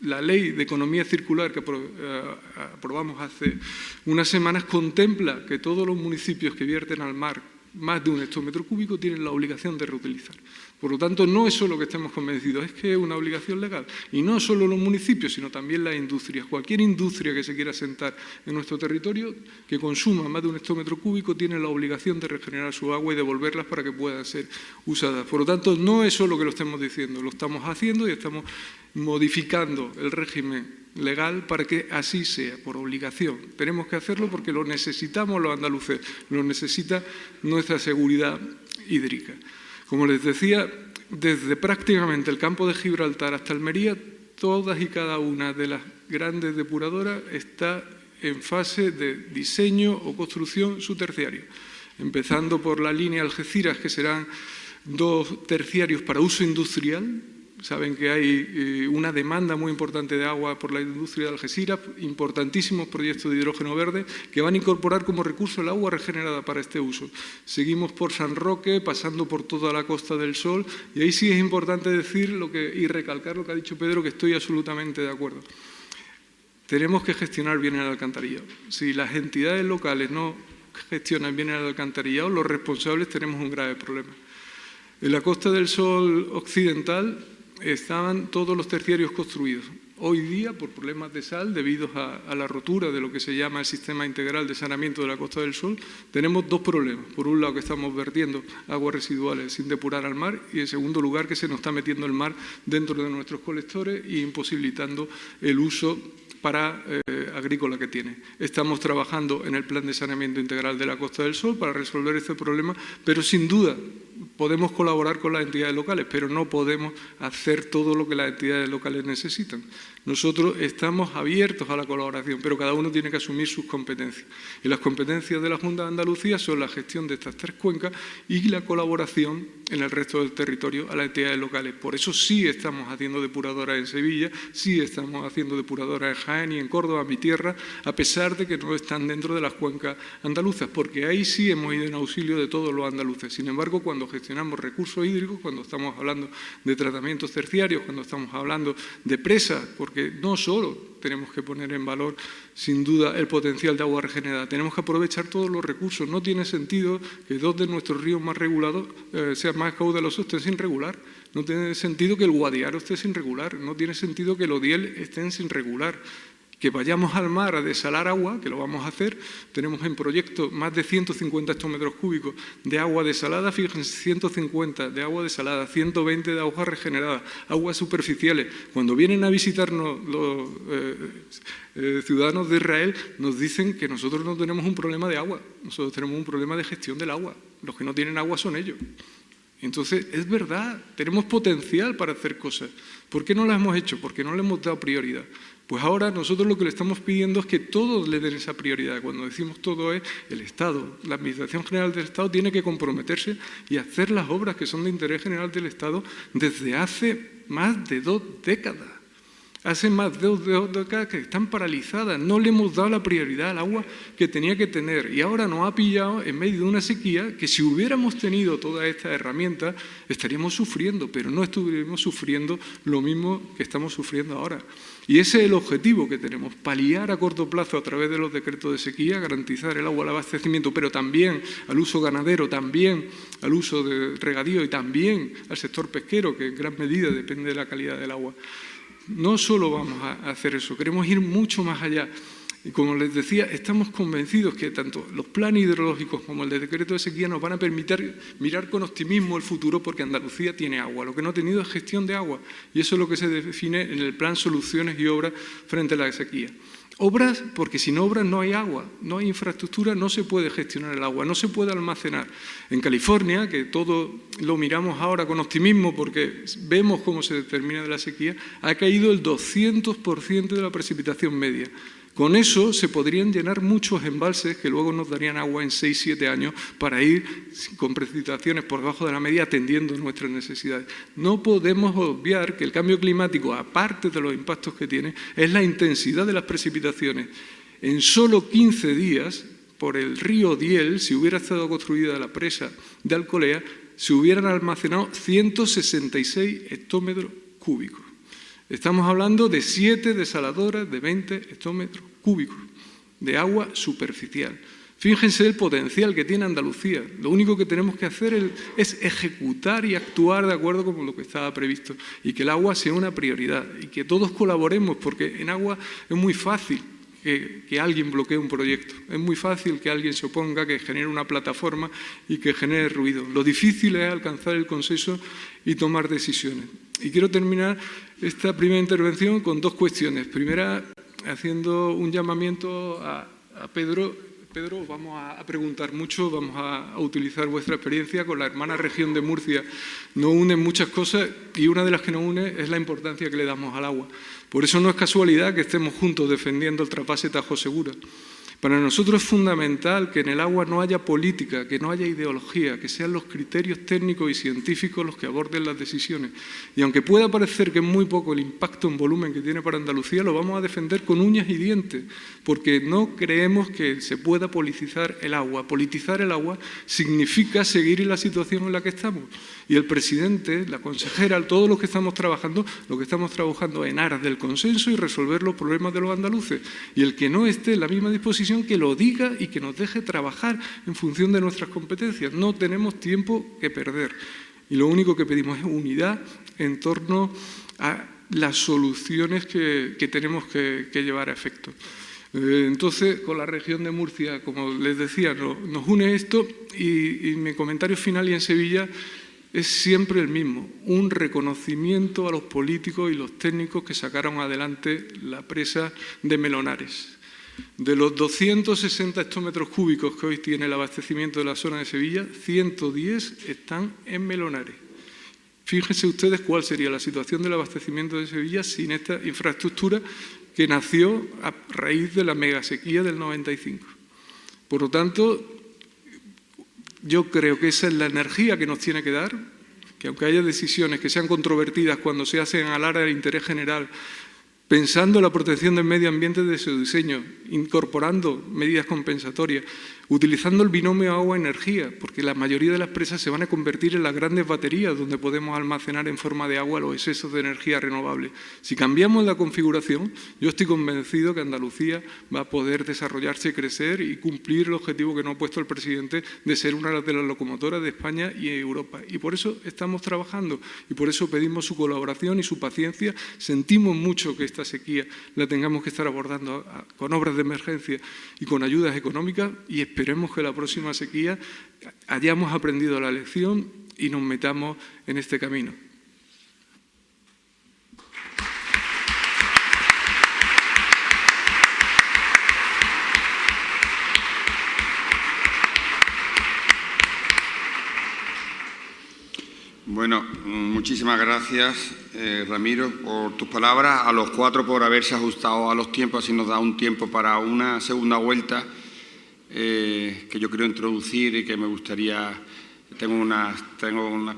la ley de economía circular que aprobamos hace unas semanas contempla que todos los municipios que vierten al mar más de 1 hectómetro cúbico tienen la obligación de reutilizar. Por lo tanto, no es solo que estemos convencidos, es que es una obligación legal. Y no solo los municipios, sino también las industrias. Cualquier industria que se quiera asentar en nuestro territorio, que consuma más de 1 hectómetro cúbico, tiene la obligación de regenerar su agua y devolverlas para que puedan ser usadas. Por lo tanto, no es solo que lo estemos diciendo, lo estamos haciendo y estamos modificando el régimen legal para que así sea, por obligación. Tenemos que hacerlo porque lo necesitamos los andaluces, lo necesita nuestra seguridad hídrica. Como les decía, desde prácticamente el campo de Gibraltar hasta Almería, todas y cada una de las grandes depuradoras está en fase de diseño o construcción subterciario, empezando por la línea Algeciras, que serán 2 terciarios para uso industrial. Saben que hay una demanda muy importante de agua por la industria de Algeciras, importantísimos proyectos de hidrógeno verde que van a incorporar como recurso el agua regenerada para este uso. Seguimos por San Roque, pasando por toda la Costa del Sol, y ahí sí es importante decir y recalcar lo que ha dicho Pedro, que estoy absolutamente de acuerdo. Tenemos que gestionar bien el alcantarillado. Si las entidades locales no gestionan bien el alcantarillado, los responsables tenemos un grave problema. En la Costa del Sol occidental estaban todos los terciarios construidos. Hoy día, por problemas de sal, debido a la rotura de lo que se llama el sistema integral de saneamiento de la Costa del Sol, tenemos 2 problemas. Por un lado, que estamos vertiendo aguas residuales sin depurar al mar, y en segundo lugar, que se nos está metiendo el mar dentro de nuestros colectores e imposibilitando el uso agrícola que tiene. Estamos trabajando en el plan de saneamiento integral de la Costa del Sol para resolver este problema, pero sin duda podemos colaborar con las entidades locales, pero no podemos hacer todo lo que las entidades locales necesitan. Nosotros estamos abiertos a la colaboración, pero cada uno tiene que asumir sus competencias. Y las competencias de la Junta de Andalucía son la gestión de estas 3 cuencas y la colaboración en el resto del territorio a las entidades locales. Por eso sí estamos haciendo depuradoras en Sevilla, sí estamos haciendo depuradoras en Jaén y en Córdoba, mi tierra, a pesar de que no están dentro de las cuencas andaluzas, porque ahí sí hemos ido en auxilio de todos los andaluces. Sin embargo, cuando gestionamos recursos hídricos, cuando estamos hablando de tratamientos terciarios, cuando estamos hablando de presas, porque no solo tenemos que poner en valor, sin duda, el potencial de agua regenerada, tenemos que aprovechar todos los recursos. No tiene sentido que 2 de nuestros ríos más regulados sean más caudalosos, estén sin regular. No tiene sentido que el Guadiaro esté sin regular. No tiene sentido que el Odiel estén sin regular. Que vayamos al mar a desalar agua, que lo vamos a hacer. Tenemos en proyecto más de 150 hectómetros cúbicos de agua desalada, fíjense, 150 de agua desalada, 120 de agua regenerada, aguas superficiales. Cuando vienen a visitarnos los ciudadanos de Israel, nos dicen que nosotros no tenemos un problema de agua, nosotros tenemos un problema de gestión del agua. Los que no tienen agua son ellos. Entonces, es verdad, tenemos potencial para hacer cosas. ¿Por qué no las hemos hecho? Porque no le hemos dado prioridad. Pues ahora nosotros lo que le estamos pidiendo es que todos le den esa prioridad. Cuando decimos todo es el Estado. La Administración General del Estado tiene que comprometerse y hacer las obras que son de interés general del Estado desde hace más de 2 décadas. Hace más de 2 décadas que están paralizadas. No le hemos dado la prioridad al agua que tenía que tener. Y ahora nos ha pillado en medio de una sequía que si hubiéramos tenido todas estas herramientas estaríamos sufriendo, pero no estuviéramos sufriendo lo mismo que estamos sufriendo ahora. Y ese es el objetivo que tenemos, paliar a corto plazo a través de los decretos de sequía, garantizar el agua al abastecimiento, pero también al uso ganadero, también al uso de regadío y también al sector pesquero, que en gran medida depende de la calidad del agua. No solo vamos a hacer eso, queremos ir mucho más allá. Y como les decía, estamos convencidos que tanto los planes hidrológicos como el de decreto de sequía nos van a permitir mirar con optimismo el futuro, porque Andalucía tiene agua. Lo que no ha tenido es gestión de agua, y eso es lo que se define en el plan Soluciones y Obras frente a la sequía. Obras, porque sin obras no hay agua, no hay infraestructura, no se puede gestionar el agua, no se puede almacenar. En California, que todo lo miramos ahora con optimismo porque vemos cómo se determina de la sequía, ha caído el 200% de la precipitación media. Con eso se podrían llenar muchos embalses que luego nos darían agua en 6-7 años para ir con precipitaciones por debajo de la media atendiendo nuestras necesidades. No podemos obviar que el cambio climático, aparte de los impactos que tiene, es la intensidad de las precipitaciones. En solo 15 días, por el río Diel, si hubiera estado construida la presa de Alcolea, se hubieran almacenado 166 hectómetros cúbicos. Estamos hablando de 7 desaladoras de 20 hectómetros cúbicos de agua superficial. Fíjense el potencial que tiene Andalucía. Lo único que tenemos que hacer es ejecutar y actuar de acuerdo con lo que estaba previsto y que el agua sea una prioridad y que todos colaboremos, porque en agua es muy fácil que alguien bloquee un proyecto, es muy fácil que alguien se oponga, que genere una plataforma y que genere ruido. Lo difícil es alcanzar el consenso y tomar decisiones. Y quiero terminar esta primera intervención con dos cuestiones. Primera, haciendo un llamamiento a Pedro. Pedro, vamos a preguntar mucho, vamos a utilizar vuestra experiencia. Con la hermana región de Murcia nos unen muchas cosas y una de las que nos une es la importancia que le damos al agua. Por eso no es casualidad que estemos juntos defendiendo el trasvase Tajo Segura. Para nosotros es fundamental que en el agua no haya política, que no haya ideología, que sean los criterios técnicos y científicos los que aborden las decisiones. Y aunque pueda parecer que es muy poco el impacto en volumen que tiene para Andalucía, lo vamos a defender con uñas y dientes, porque no creemos que se pueda politizar el agua. Politizar el agua significa seguir en la situación en la que estamos. Y el presidente, la consejera, todos los que estamos trabajando, lo que estamos trabajando en aras del consenso y resolver los problemas de los andaluces. Y el que no esté en la misma disposición, que lo diga y que nos deje trabajar en función de nuestras competencias. No tenemos tiempo que perder. Y lo único que pedimos es unidad en torno a las soluciones que tenemos que llevar a efecto. Entonces, con la región de Murcia, como les decía, nos une esto y mi comentario final y en Sevilla es siempre el mismo, un reconocimiento a los políticos y los técnicos que sacaron adelante la presa de Melonares. De los 260 hectómetros cúbicos que hoy tiene el abastecimiento de la zona de Sevilla, 110 están en Melonares. Fíjense ustedes cuál sería la situación del abastecimiento de Sevilla sin esta infraestructura que nació a raíz de la megasequía del 95. Por lo tanto, yo creo que esa es la energía que nos tiene que dar, que aunque haya decisiones que sean controvertidas cuando se hacen al área del interés general, pensando en la protección del medio ambiente de su diseño, incorporando medidas compensatorias, utilizando el binomio agua-energía, porque la mayoría de las presas se van a convertir en las grandes baterías donde podemos almacenar en forma de agua los excesos de energía renovable. Si cambiamos la configuración, yo estoy convencido que Andalucía va a poder desarrollarse, crecer y cumplir el objetivo que nos ha puesto el presidente de ser una de las locomotoras de España y Europa. Y por eso estamos trabajando y por eso pedimos su colaboración y su paciencia. Sentimos mucho que esta sequía la tengamos que estar abordando con obras de emergencia y con ayudas económicas y esperemos que la próxima sequía hayamos aprendido la lección y nos metamos en este camino. Bueno, muchísimas gracias, Ramiro, por tus palabras, a los cuatro por haberse ajustado a los tiempos, así nos da un tiempo para una segunda vuelta que yo quiero introducir y que me gustaría. Tengo unas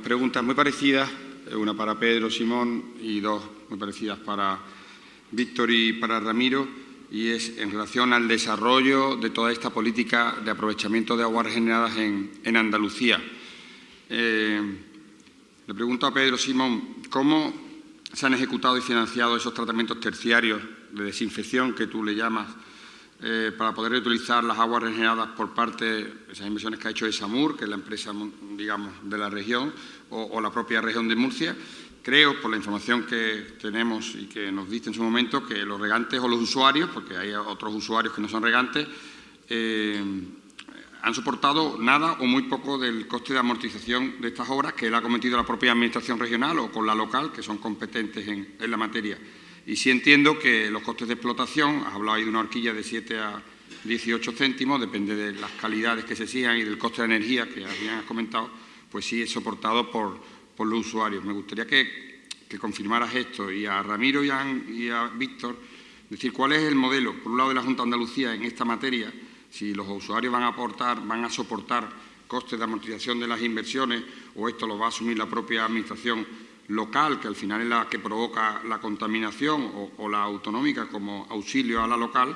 preguntas muy parecidas, una para Pedro, Simón y dos muy parecidas para Víctor y para Ramiro, y es en relación al desarrollo de toda esta política de aprovechamiento de aguas regeneradas en Andalucía. Le pregunto a Pedro, Simón, ¿cómo se han ejecutado y financiado esos tratamientos terciarios de desinfección que tú le llamas para poder utilizar las aguas regeneradas por parte de esas inversiones que ha hecho ESAMUR, que es la empresa, digamos, de la región, o la propia región de Murcia? Creo, por la información que tenemos y que nos diste en su momento, que los regantes o los usuarios, porque hay otros usuarios que no son regantes, han soportado nada o muy poco del coste de amortización de estas obras que él ha cometido la propia administración regional o con la local, que son competentes en la materia. Y sí entiendo que los costes de explotación, has hablado ahí de una horquilla de 7 a 18 céntimos, depende de las calidades que se sigan y del coste de energía que habían comentado, pues sí es soportado por los usuarios. Me gustaría que confirmaras esto, y a Ramiro y a Víctor, decir cuál es el modelo, por un lado, de la Junta de Andalucía en esta materia, si los usuarios van a soportar costes de amortización de las inversiones o esto lo va a asumir la propia administración local, que al final es la que provoca la contaminación, o la autonómica como auxilio a la local,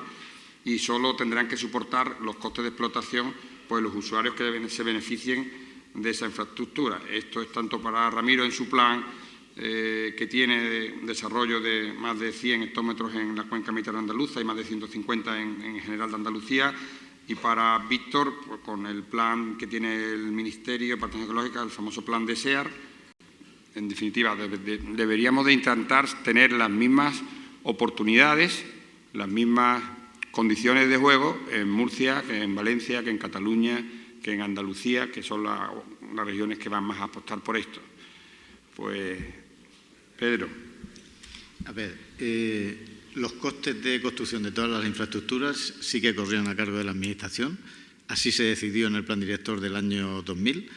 y solo tendrán que soportar los costes de explotación pues los usuarios que se beneficien de esa infraestructura. Esto es tanto para Ramiro en su plan que tiene de desarrollo de más de 100 hectómetros en la cuenca mediterránea andaluza y más de 150 en general de Andalucía, Y para Víctor, pues, con el plan que tiene el Ministerio de Protección Ecológica, el famoso plan de SEAR, en definitiva, deberíamos de intentar tener las mismas oportunidades, las mismas condiciones de juego en Murcia, que en Valencia, que en Cataluña, que en Andalucía, que son las regiones que van más a apostar por esto. Pues, Pedro. A ver, los costes de construcción de todas las infraestructuras sí que corrían a cargo de la Administración. Así se decidió en el Plan Director del año 2000.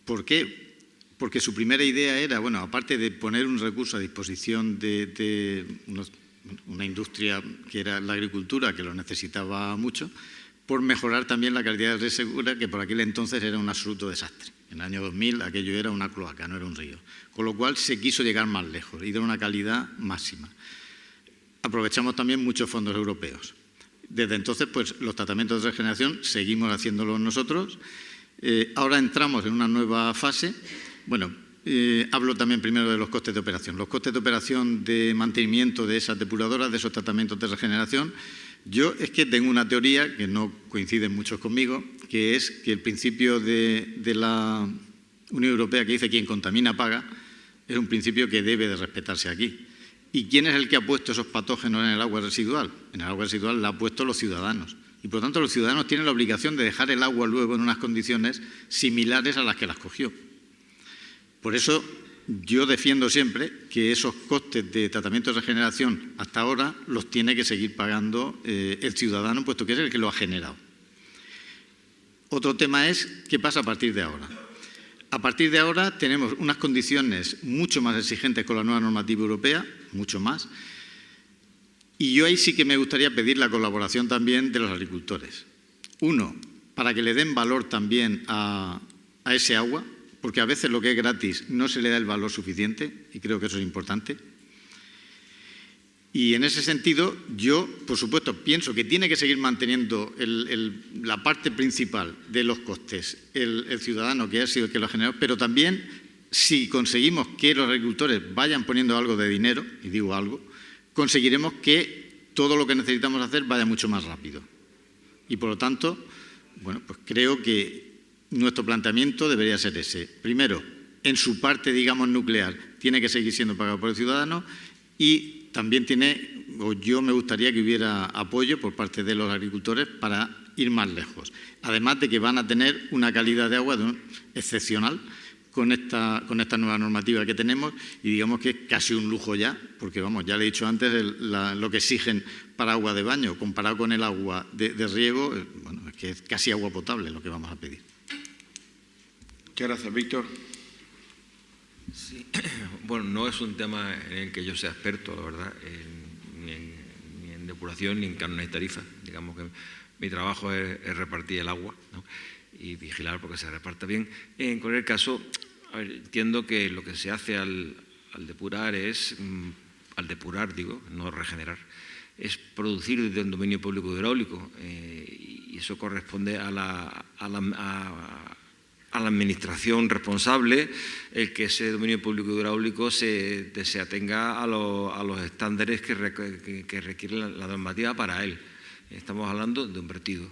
¿Por qué? Porque su primera idea era, bueno, aparte de poner un recurso a disposición de una industria que era la agricultura, que lo necesitaba mucho, por mejorar también la calidad de red segura, que por aquel entonces era un absoluto desastre. En el año 2000 aquello era una cloaca, no era un río. Con lo cual se quiso llegar más lejos y dar una calidad máxima. Aprovechamos también muchos fondos europeos. Desde entonces, pues los tratamientos de regeneración seguimos haciéndolos nosotros. Ahora entramos en una nueva fase. Bueno, hablo también primero de los costes de operación. Los costes de operación de mantenimiento de esas depuradoras, de esos tratamientos de regeneración. Yo es que tengo una teoría, que no coinciden muchos conmigo, que es que el principio de la Unión Europea que dice quien contamina paga, es un principio que debe de respetarse aquí. ¿Y quién es el que ha puesto esos patógenos en el agua residual? En el agua residual la han puesto los ciudadanos. Y por lo tanto los ciudadanos tienen la obligación de dejar el agua luego en unas condiciones similares a las que las cogió. Por eso yo defiendo siempre que esos costes de tratamiento de regeneración hasta ahora los tiene que seguir pagando el ciudadano, puesto que es el que lo ha generado. Otro tema es qué pasa a partir de ahora. A partir de ahora tenemos unas condiciones mucho más exigentes con la nueva normativa europea, mucho más, y yo ahí sí que me gustaría pedir la colaboración también de los agricultores. Uno, para que le den valor también a ese agua, porque a veces lo que es gratis no se le da el valor suficiente, y creo que eso es importante. Y en ese sentido, yo, por supuesto, pienso que tiene que seguir manteniendo la parte principal de los costes el ciudadano, que ha sido el que lo ha generado, pero también, si conseguimos que los agricultores vayan poniendo algo de dinero, y digo algo, conseguiremos que todo lo que necesitamos hacer vaya mucho más rápido. Y por lo tanto, bueno, pues creo que nuestro planteamiento debería ser ese. Primero, en su parte, digamos, nuclear, tiene que seguir siendo pagado por el ciudadano y también yo me gustaría que hubiera apoyo por parte de los agricultores para ir más lejos. Además de que van a tener una calidad de agua excepcional con esta nueva normativa que tenemos y digamos que es casi un lujo ya, porque vamos, ya le he dicho antes lo que exigen para agua de baño, comparado con el agua de riego, bueno, es que es casi agua potable lo que vamos a pedir. Muchas gracias, Víctor. Sí. Bueno, no es un tema en el que yo sea experto, la verdad, ni en depuración ni en cánones y tarifas. Digamos que mi trabajo es repartir el agua, ¿no? Y vigilar porque se reparta bien. En cualquier caso, entiendo que lo que se hace al depurar no regenerar, es producir desde un dominio público hidráulico y eso corresponde a la administración responsable el que ese dominio público hidráulico se atenga a los estándares que requiere la normativa para él. Estamos hablando de un vertido.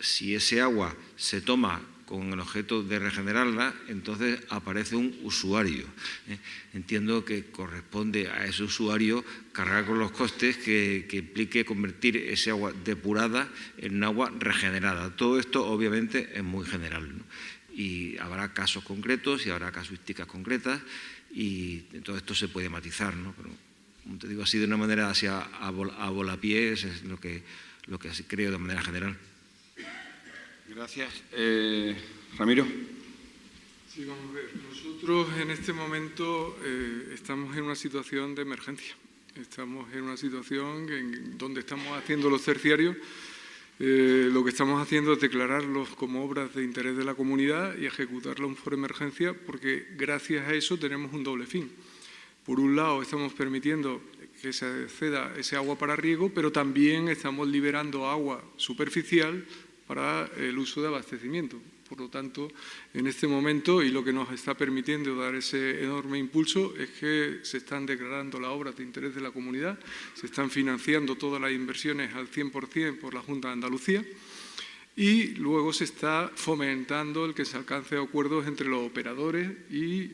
Si ese agua se toma con el objeto de regenerarla, entonces aparece un usuario. Entiendo que corresponde a ese usuario cargar con los costes que implique convertir ese agua depurada en un agua regenerada. Todo esto obviamente es muy general, ¿no? Y habrá casos concretos y habrá casuísticas concretas y todo esto se puede matizar, ¿no? Pero, como te digo, así de una manera a volapiés es lo que así creo de manera general. Gracias. Ramiro. Sí, vamos a ver. Nosotros en este momento estamos en una situación de emergencia. Estamos en una situación donde estamos haciendo los terciarios. Lo que estamos haciendo es declararlos como obras de interés de la comunidad y ejecutarlos por emergencia porque gracias a eso tenemos un doble fin. Por un lado estamos permitiendo que se ceda ese agua para riego, pero también estamos liberando agua superficial para el uso de abastecimiento. Por lo tanto, en este momento, y lo que nos está permitiendo dar ese enorme impulso, es que se están declarando las obras de interés de la comunidad, se están financiando todas las inversiones al 100% por la Junta de Andalucía, y luego se está fomentando el que se alcance acuerdos entre los operadores y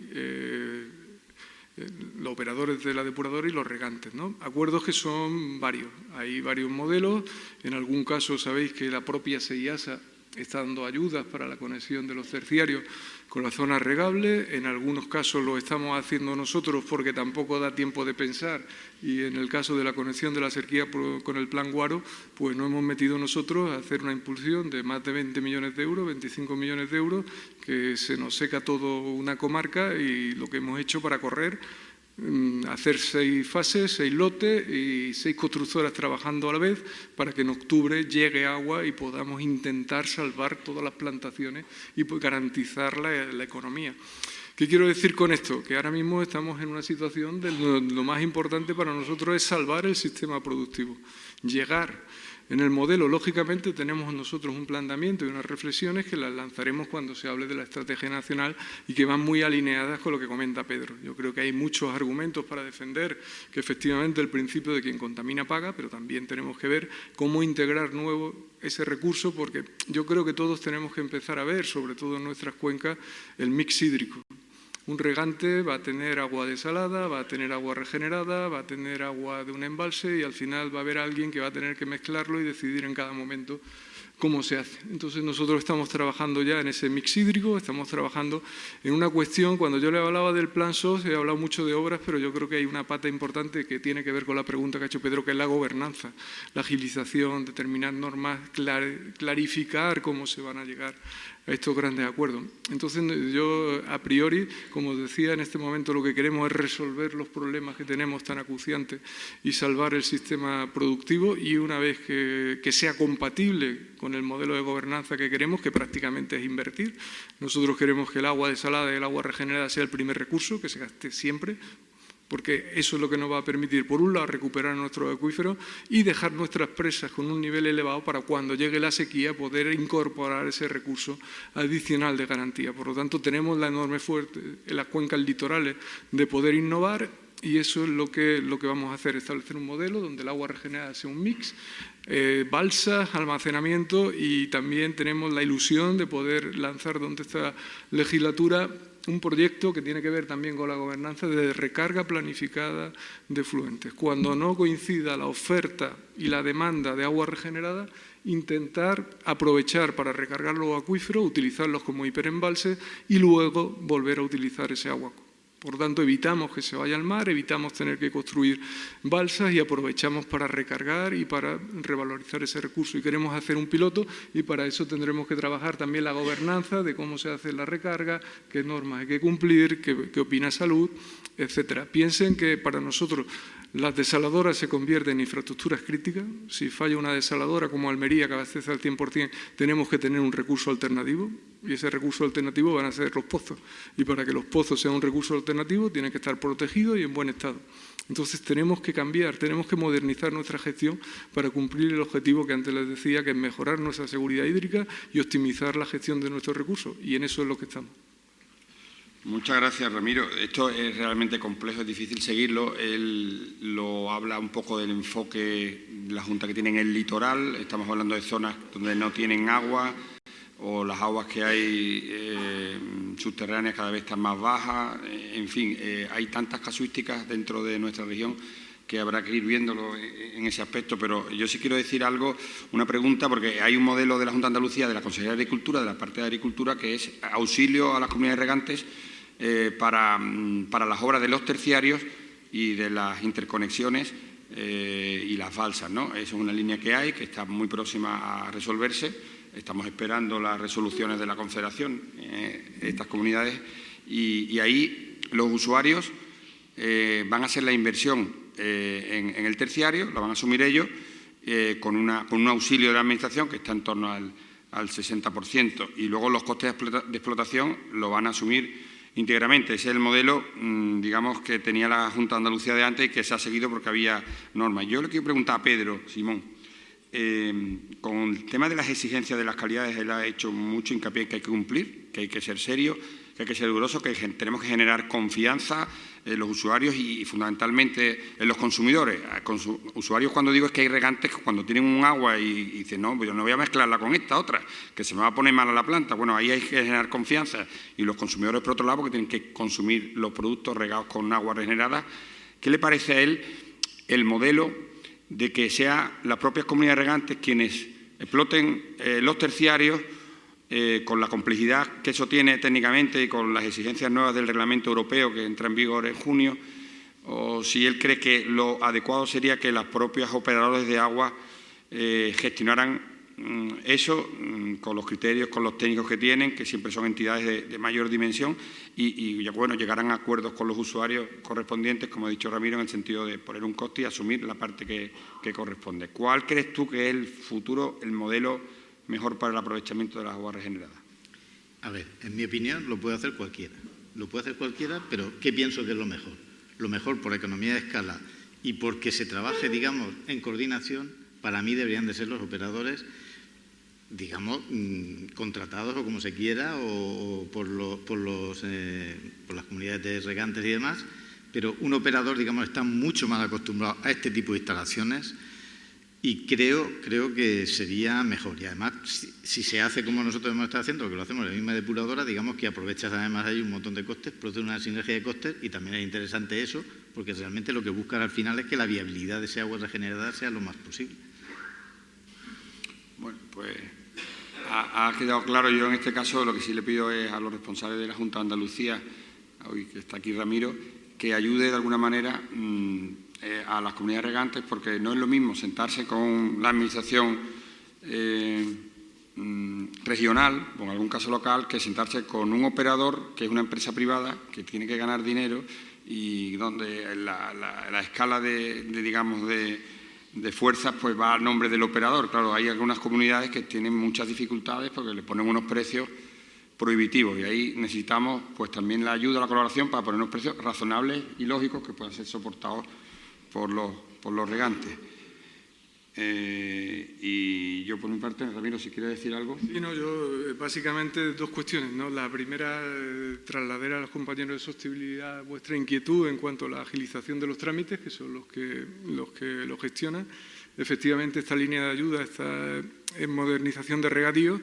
los operadores de la depuradora y los regantes, ¿no? Acuerdos que son varios, hay varios modelos. En algún caso sabéis que la propia SEIASA está dando ayudas para la conexión de los terciarios con la zona regable. En algunos casos lo estamos haciendo nosotros porque tampoco da tiempo de pensar, y en el caso de la conexión de la Serquía con el Plan Guaro, pues nos hemos metido nosotros a hacer una impulsión de más de 20 millones de euros, 25 millones de euros, que se nos seca todo una comarca, y lo que hemos hecho para correr, hacer 6 fases, 6 lotes y 6 constructoras trabajando a la vez para que en octubre llegue agua y podamos intentar salvar todas las plantaciones y garantizar la economía. ¿Qué quiero decir con esto? Que ahora mismo estamos en una situación de lo más importante para nosotros es salvar el sistema productivo, llegar. En el modelo, lógicamente, tenemos nosotros un planteamiento y unas reflexiones que las lanzaremos cuando se hable de la estrategia nacional y que van muy alineadas con lo que comenta Pedro. Yo creo que hay muchos argumentos para defender que efectivamente el principio de quien contamina paga, pero también tenemos que ver cómo integrar nuevo ese recurso, porque yo creo que todos tenemos que empezar a ver, sobre todo en nuestras cuencas, el mix hídrico. Un regante va a tener agua desalada, va a tener agua regenerada, va a tener agua de un embalse, y al final va a haber alguien que va a tener que mezclarlo y decidir en cada momento cómo se hace. Entonces nosotros estamos trabajando ya en ese mix hídrico, estamos trabajando en una cuestión. Cuando yo le hablaba del plan SOS, he hablado mucho de obras, pero yo creo que hay una pata importante que tiene que ver con la pregunta que ha hecho Pedro, que es la gobernanza, la agilización, determinar normas, clarificar cómo se van a llegar a estos grandes acuerdos. Entonces yo, a priori, como decía, en este momento lo que queremos es resolver los problemas que tenemos tan acuciantes y salvar el sistema productivo, y una vez que sea compatible con el modelo de gobernanza que queremos, que prácticamente es invertir. Nosotros queremos que el agua desalada y el agua regenerada sea el primer recurso, que se gaste siempre, porque eso es lo que nos va a permitir, por un lado, recuperar nuestros acuíferos y dejar nuestras presas con un nivel elevado para cuando llegue la sequía poder incorporar ese recurso adicional de garantía. Por lo tanto, tenemos la enorme fuerte en las cuencas litorales de poder innovar, y eso es lo que vamos a hacer, establecer un modelo donde el agua regenerada sea un mix, balsas, almacenamiento, y también tenemos la ilusión de poder lanzar durante esta legislatura un proyecto que tiene que ver también con la gobernanza de recarga planificada de efluentes. Cuando no coincida la oferta y la demanda de agua regenerada, intentar aprovechar para recargar los acuíferos, utilizarlos como hiperembalses y luego volver a utilizar ese agua. Por tanto, evitamos que se vaya al mar, evitamos tener que construir balsas y aprovechamos para recargar y para revalorizar ese recurso. Y queremos hacer un piloto, y para eso tendremos que trabajar también la gobernanza de cómo se hace la recarga, qué normas hay que cumplir, qué opina Salud, etcétera. Piensen que para nosotros las desaladoras se convierten en infraestructuras críticas. Si falla una desaladora como Almería, que abastece al 100%, tenemos que tener un recurso alternativo, y ese recurso alternativo van a ser los pozos. Y para que los pozos sean un recurso alternativo, tienen que estar protegidos y en buen estado. Entonces tenemos que cambiar, tenemos que modernizar nuestra gestión para cumplir el objetivo que antes les decía, que es mejorar nuestra seguridad hídrica y optimizar la gestión de nuestros recursos. Y en eso es lo que estamos. Muchas gracias, Ramiro. Esto es realmente complejo, es difícil seguirlo. Él lo habla un poco del enfoque de la Junta que tiene en el litoral. Estamos hablando de zonas donde no tienen agua, o las aguas que hay subterráneas cada vez están más bajas. En fin, hay tantas casuísticas dentro de nuestra región que habrá que ir viéndolo en ese aspecto. Pero yo sí quiero decir algo, una pregunta, porque hay un modelo de la Junta de Andalucía, de la Consejería de Agricultura, de la parte de Agricultura, que es auxilio a las comunidades regantes para las obras de los terciarios y de las interconexiones y las balsas, ¿no? Esa es una línea que hay, que está muy próxima a resolverse. Estamos esperando las resoluciones de la Confederación, estas comunidades, y ahí los usuarios van a hacer la inversión en el terciario, la van a asumir ellos, con un auxilio de la Administración que está en torno al 60%, y luego los costes de explotación lo van a asumir íntegramente. Ese es el modelo, digamos, que tenía la Junta de Andalucía de antes y que se ha seguido porque había normas. Yo le quiero preguntar a Pedro Simón, Con el tema de las exigencias de las calidades, él ha hecho mucho hincapié en que hay que cumplir, que hay que ser serio, que hay que ser riguroso, que tenemos que generar confianza en los usuarios y fundamentalmente en los consumidores. Usuarios, cuando digo, es que hay regantes que cuando tienen un agua y dicen, no, pues yo no voy a mezclarla con esta otra, que se me va a poner mal a la planta. Bueno, ahí hay que generar confianza. Y los consumidores, por otro lado, porque tienen que consumir los productos regados con agua regenerada. ¿Qué le parece a él el modelo de que sean las propias comunidades regantes quienes exploten los terciarios con la complejidad que eso tiene técnicamente y con las exigencias nuevas del reglamento europeo que entra en vigor en junio, o si él cree que lo adecuado sería que las propias operadores de agua gestionaran eso con los criterios, con los técnicos que tienen, que siempre son entidades de mayor dimensión, y bueno, llegaran a acuerdos con los usuarios correspondientes, como ha dicho Ramiro, en el sentido de poner un coste y asumir la parte que corresponde. ¿Cuál crees tú que es el futuro, el modelo mejor para el aprovechamiento de las aguas regeneradas? A ver, en mi opinión lo puede hacer cualquiera. Lo puede hacer cualquiera, pero ¿qué pienso que es lo mejor? Lo mejor por economía de escala y porque se trabaje, digamos, en coordinación, para mí deberían de ser los operadores, digamos, contratados o como se quiera, o por las comunidades de regantes y demás, pero un operador, digamos, está mucho más acostumbrado a este tipo de instalaciones. Y creo que sería mejor. Y además, si se hace como nosotros hemos estado haciendo, que lo hacemos en la misma depuradora, digamos que aprovechas además ahí un montón de costes, produce una sinergia de costes y también es interesante eso, porque realmente lo que buscan al final es que la viabilidad de ese agua regenerada sea lo más posible. Bueno, pues ha quedado claro. Yo en este caso lo que sí le pido es a los responsables de la Junta de Andalucía, hoy que está aquí Ramiro, que ayude de alguna manera a las comunidades regantes, porque no es lo mismo sentarse con la administración regional o en algún caso local que sentarse con un operador que es una empresa privada que tiene que ganar dinero y donde la escala de fuerzas pues va a nombre del operador. Claro, hay algunas comunidades que tienen muchas dificultades porque le ponen unos precios prohibitivos y ahí necesitamos pues también la ayuda, la colaboración para poner unos precios razonables y lógicos que puedan ser soportados por los regantes. Y yo por mi parte, Ramiro, si quiere decir algo. Sí, no, yo básicamente dos cuestiones, ¿no? La primera, trasladar a los compañeros de sostenibilidad vuestra inquietud en cuanto a la agilización de los trámites, que son los que lo gestionan. Efectivamente, esta línea de ayuda está en modernización de regadíos.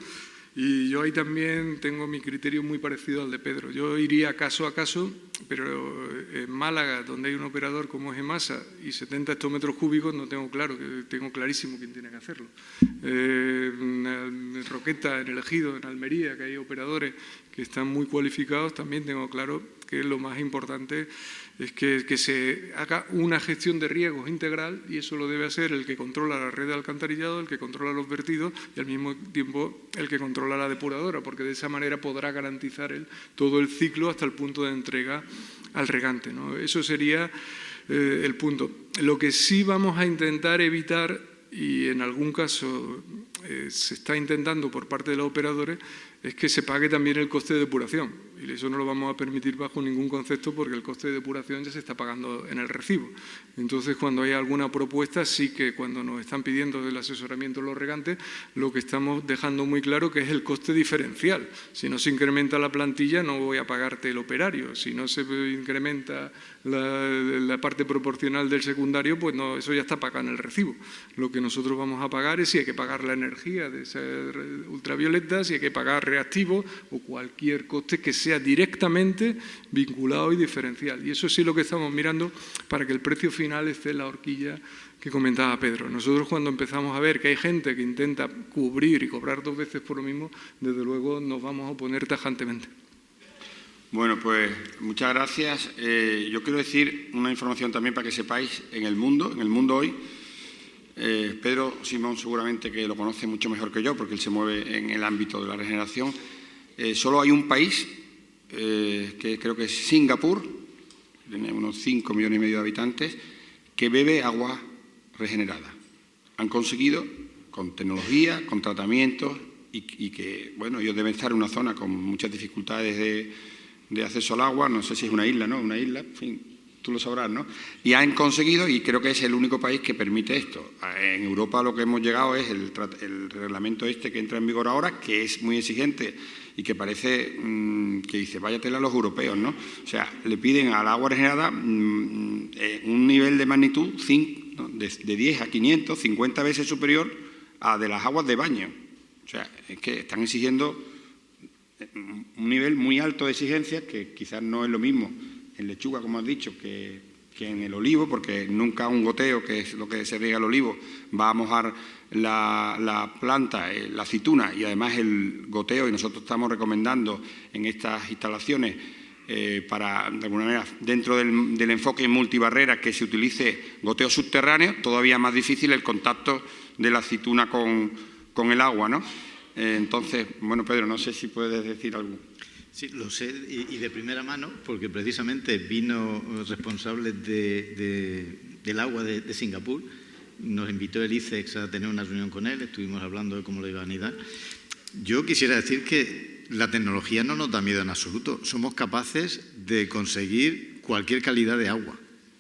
Y yo ahí también tengo mi criterio muy parecido al de Pedro. Yo iría caso a caso, pero en Málaga, donde hay un operador como es Emasa y 70 hectómetros cúbicos, no tengo claro, tengo clarísimo quién tiene que hacerlo. En Roqueta, en El Ejido, en Almería, que hay operadores que están muy cualificados, también tengo claro que lo más importante es que se haga una gestión de riesgos integral y eso lo debe hacer el que controla la red de alcantarillado, el que controla los vertidos y al mismo tiempo el que controla la depuradora, porque de esa manera podrá garantizar todo el ciclo hasta el punto de entrega al regante, ¿no? Eso sería el punto. Lo que sí vamos a intentar evitar, y en algún caso se está intentando por parte de los operadores, es que se pague también el coste de depuración. Y eso no lo vamos a permitir bajo ningún concepto porque el coste de depuración ya se está pagando en el recibo. Entonces, cuando hay alguna propuesta, sí que cuando nos están pidiendo el asesoramiento los regantes, lo que estamos dejando muy claro que es el coste diferencial. Si no se incrementa la plantilla, no voy a pagarte el operario. Si no se incrementa la parte proporcional del secundario, pues no, eso ya está pagado en el recibo. Lo que nosotros vamos a pagar es si hay que pagar la energía de esa ultravioleta, si hay que pagar reactivos o cualquier coste que sea directamente vinculado y diferencial. Y eso sí lo que estamos mirando para que el precio final esté en la horquilla que comentaba Pedro. Nosotros cuando empezamos a ver que hay gente que intenta cubrir y cobrar dos veces por lo mismo, desde luego nos vamos a oponer tajantemente. Bueno, pues muchas gracias. Yo quiero decir una información también para que sepáis, en el mundo hoy, Pedro Simón seguramente que lo conoce mucho mejor que yo porque él se mueve en el ámbito de la regeneración. Solo hay un país, que creo que es Singapur, tiene unos 5,5 millones de habitantes, que bebe agua regenerada. Han conseguido, con tecnología, con tratamientos, y que, bueno, ellos deben estar en una zona con muchas dificultades de acceso al agua, no sé si es una isla, ¿no? Una isla, en fin, tú lo sabrás, ¿no? Y han conseguido, y creo que es el único país que permite esto. En Europa lo que hemos llegado es el reglamento este que entra en vigor ahora, que es muy exigente y que parece que dice, vaya tela a los europeos, ¿no? O sea, le piden al agua regenerada un nivel de magnitud 5, ¿no? de 10 a 500, 50 veces superior a de las aguas de baño. O sea, es que están exigiendo un nivel muy alto de exigencia, que quizás no es lo mismo en lechuga, como has dicho, que en el olivo, porque nunca un goteo, que es lo que se riega el olivo, va a mojar la planta, la aceituna, y además el goteo, y nosotros estamos recomendando en estas instalaciones para, de alguna manera, dentro del enfoque multibarrera, que se utilice goteo subterráneo, todavía más difícil el contacto de la aceituna con el agua, ¿no? Entonces, bueno, Pedro, no sé si puedes decir algo. Sí, lo sé, y de primera mano, porque precisamente vino responsable del agua de Singapur, nos invitó el ICEX a tener una reunión con él, estuvimos hablando de cómo lo iban a dar. Yo quisiera decir que la tecnología no nos da miedo en absoluto, somos capaces de conseguir cualquier calidad de agua,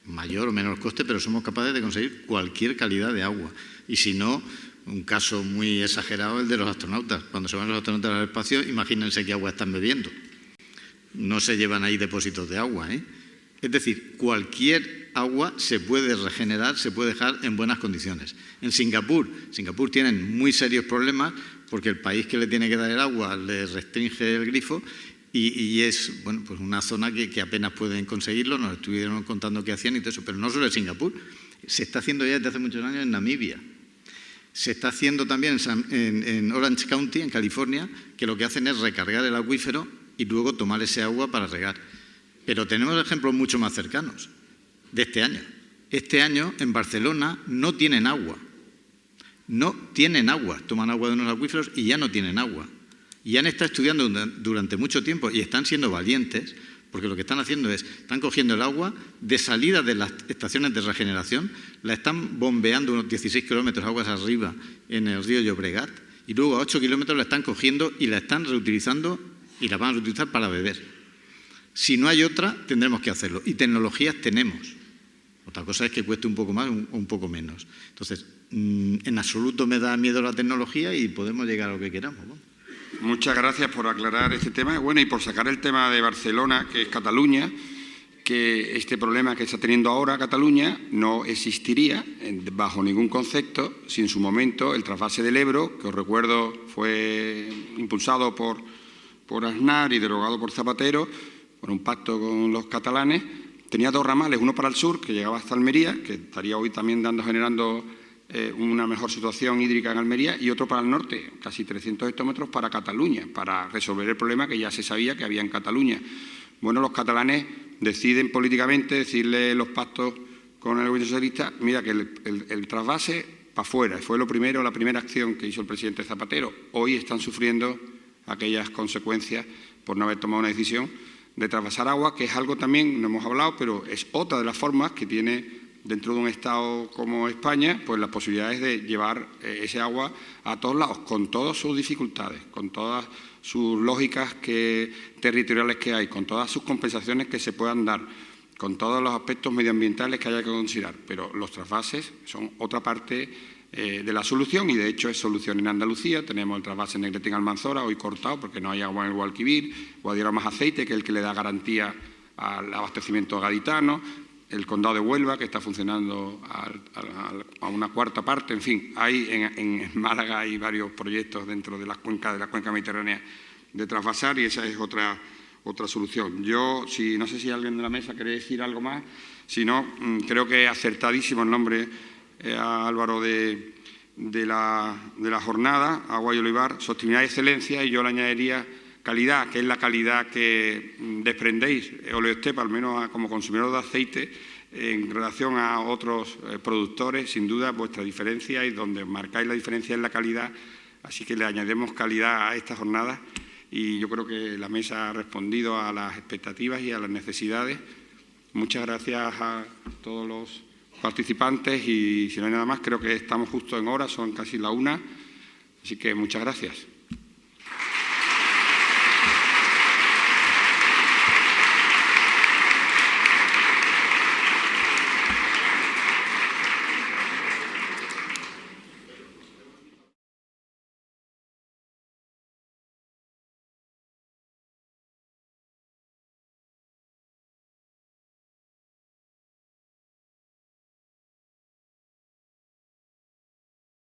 mayor o menor coste, pero somos capaces de conseguir cualquier calidad de agua. Y si no, un caso muy exagerado, el de los astronautas. Cuando se van los astronautas al espacio, imagínense qué agua están bebiendo. No se llevan ahí depósitos de agua, ¿eh? Es decir, cualquier agua se puede regenerar, se puede dejar en buenas condiciones. En Singapur tienen muy serios problemas porque el país que le tiene que dar el agua le restringe el grifo y es, bueno, pues una zona que apenas pueden conseguirlo. Nos estuvieron contando qué hacían y todo eso, pero no solo en Singapur. Se está haciendo ya desde hace muchos años en Namibia. Se está haciendo también en Orange County, en California, que lo que hacen es recargar el acuífero y luego tomar ese agua para regar. Pero tenemos ejemplos mucho más cercanos de este año. Este año en Barcelona no tienen agua. No tienen agua. Toman agua de unos acuíferos y ya no tienen agua. Y han estado estudiando durante mucho tiempo y están siendo valientes, porque lo que están haciendo es, están cogiendo el agua de salida de las estaciones de regeneración, la están bombeando unos 16 kilómetros aguas arriba en el río Llobregat, y luego a 8 kilómetros la están cogiendo y la están reutilizando y la van a reutilizar para beber. Si no hay otra, tendremos que hacerlo. Y tecnologías tenemos. Otra cosa es que cueste un poco más o un poco menos. Entonces, en absoluto me da miedo la tecnología y podemos llegar a lo que queramos, ¿no? Muchas gracias por aclarar este tema. Bueno, y por sacar el tema de Barcelona, que es Cataluña, que este problema que está teniendo ahora Cataluña no existiría bajo ningún concepto si en su momento el trasvase del Ebro, que os recuerdo fue impulsado por Aznar y derogado por Zapatero, por un pacto con los catalanes, tenía dos ramales, uno para el sur, que llegaba hasta Almería, que estaría hoy también generando una mejor situación hídrica en Almería, y otro para el norte, casi 300 hectómetros para Cataluña, para resolver el problema que ya se sabía que había en Cataluña. Bueno, los catalanes deciden políticamente decirle los pactos con el gobierno socialista, mira que el trasvase para afuera, fue la primera acción que hizo el presidente Zapatero. Hoy están sufriendo aquellas consecuencias por no haber tomado una decisión de trasvasar agua, que es algo también, no hemos hablado, pero es otra de las formas que tiene dentro de un Estado como España, pues las posibilidades de llevar ese agua a todos lados, con todas sus dificultades, con todas sus lógicas territoriales que hay, con todas sus compensaciones que se puedan dar, con todos los aspectos medioambientales que haya que considerar. Pero los trasvases son otra parte de la solución, y de hecho es solución en Andalucía. Tenemos el trasvase Negretín-Almanzora, hoy cortado porque no hay agua en el Guadalquivir, Guadiaro más aceite, que es el que le da garantía al abastecimiento gaditano, el condado de Huelva, que está funcionando a una cuarta parte. En fin, en Málaga hay varios proyectos dentro de la cuenca mediterránea de trasvasar, y esa es otra solución. Yo, no sé si alguien de la mesa quiere decir algo más, si no, creo que es acertadísimo el nombre a Álvaro de la jornada, Agua y Olivar, sostenibilidad y excelencia, y yo le añadiría calidad, que es la calidad que desprendéis, Oleoestepa, al menos como consumidor de aceite, en relación a otros productores. Sin duda vuestra diferencia, y donde marcáis la diferencia es la calidad, así que le añadimos calidad a esta jornada, y yo creo que la mesa ha respondido a las expectativas y a las necesidades. Muchas gracias a todos los participantes, y si no hay nada más, creo que estamos justo en hora, son casi la 1, así que muchas gracias.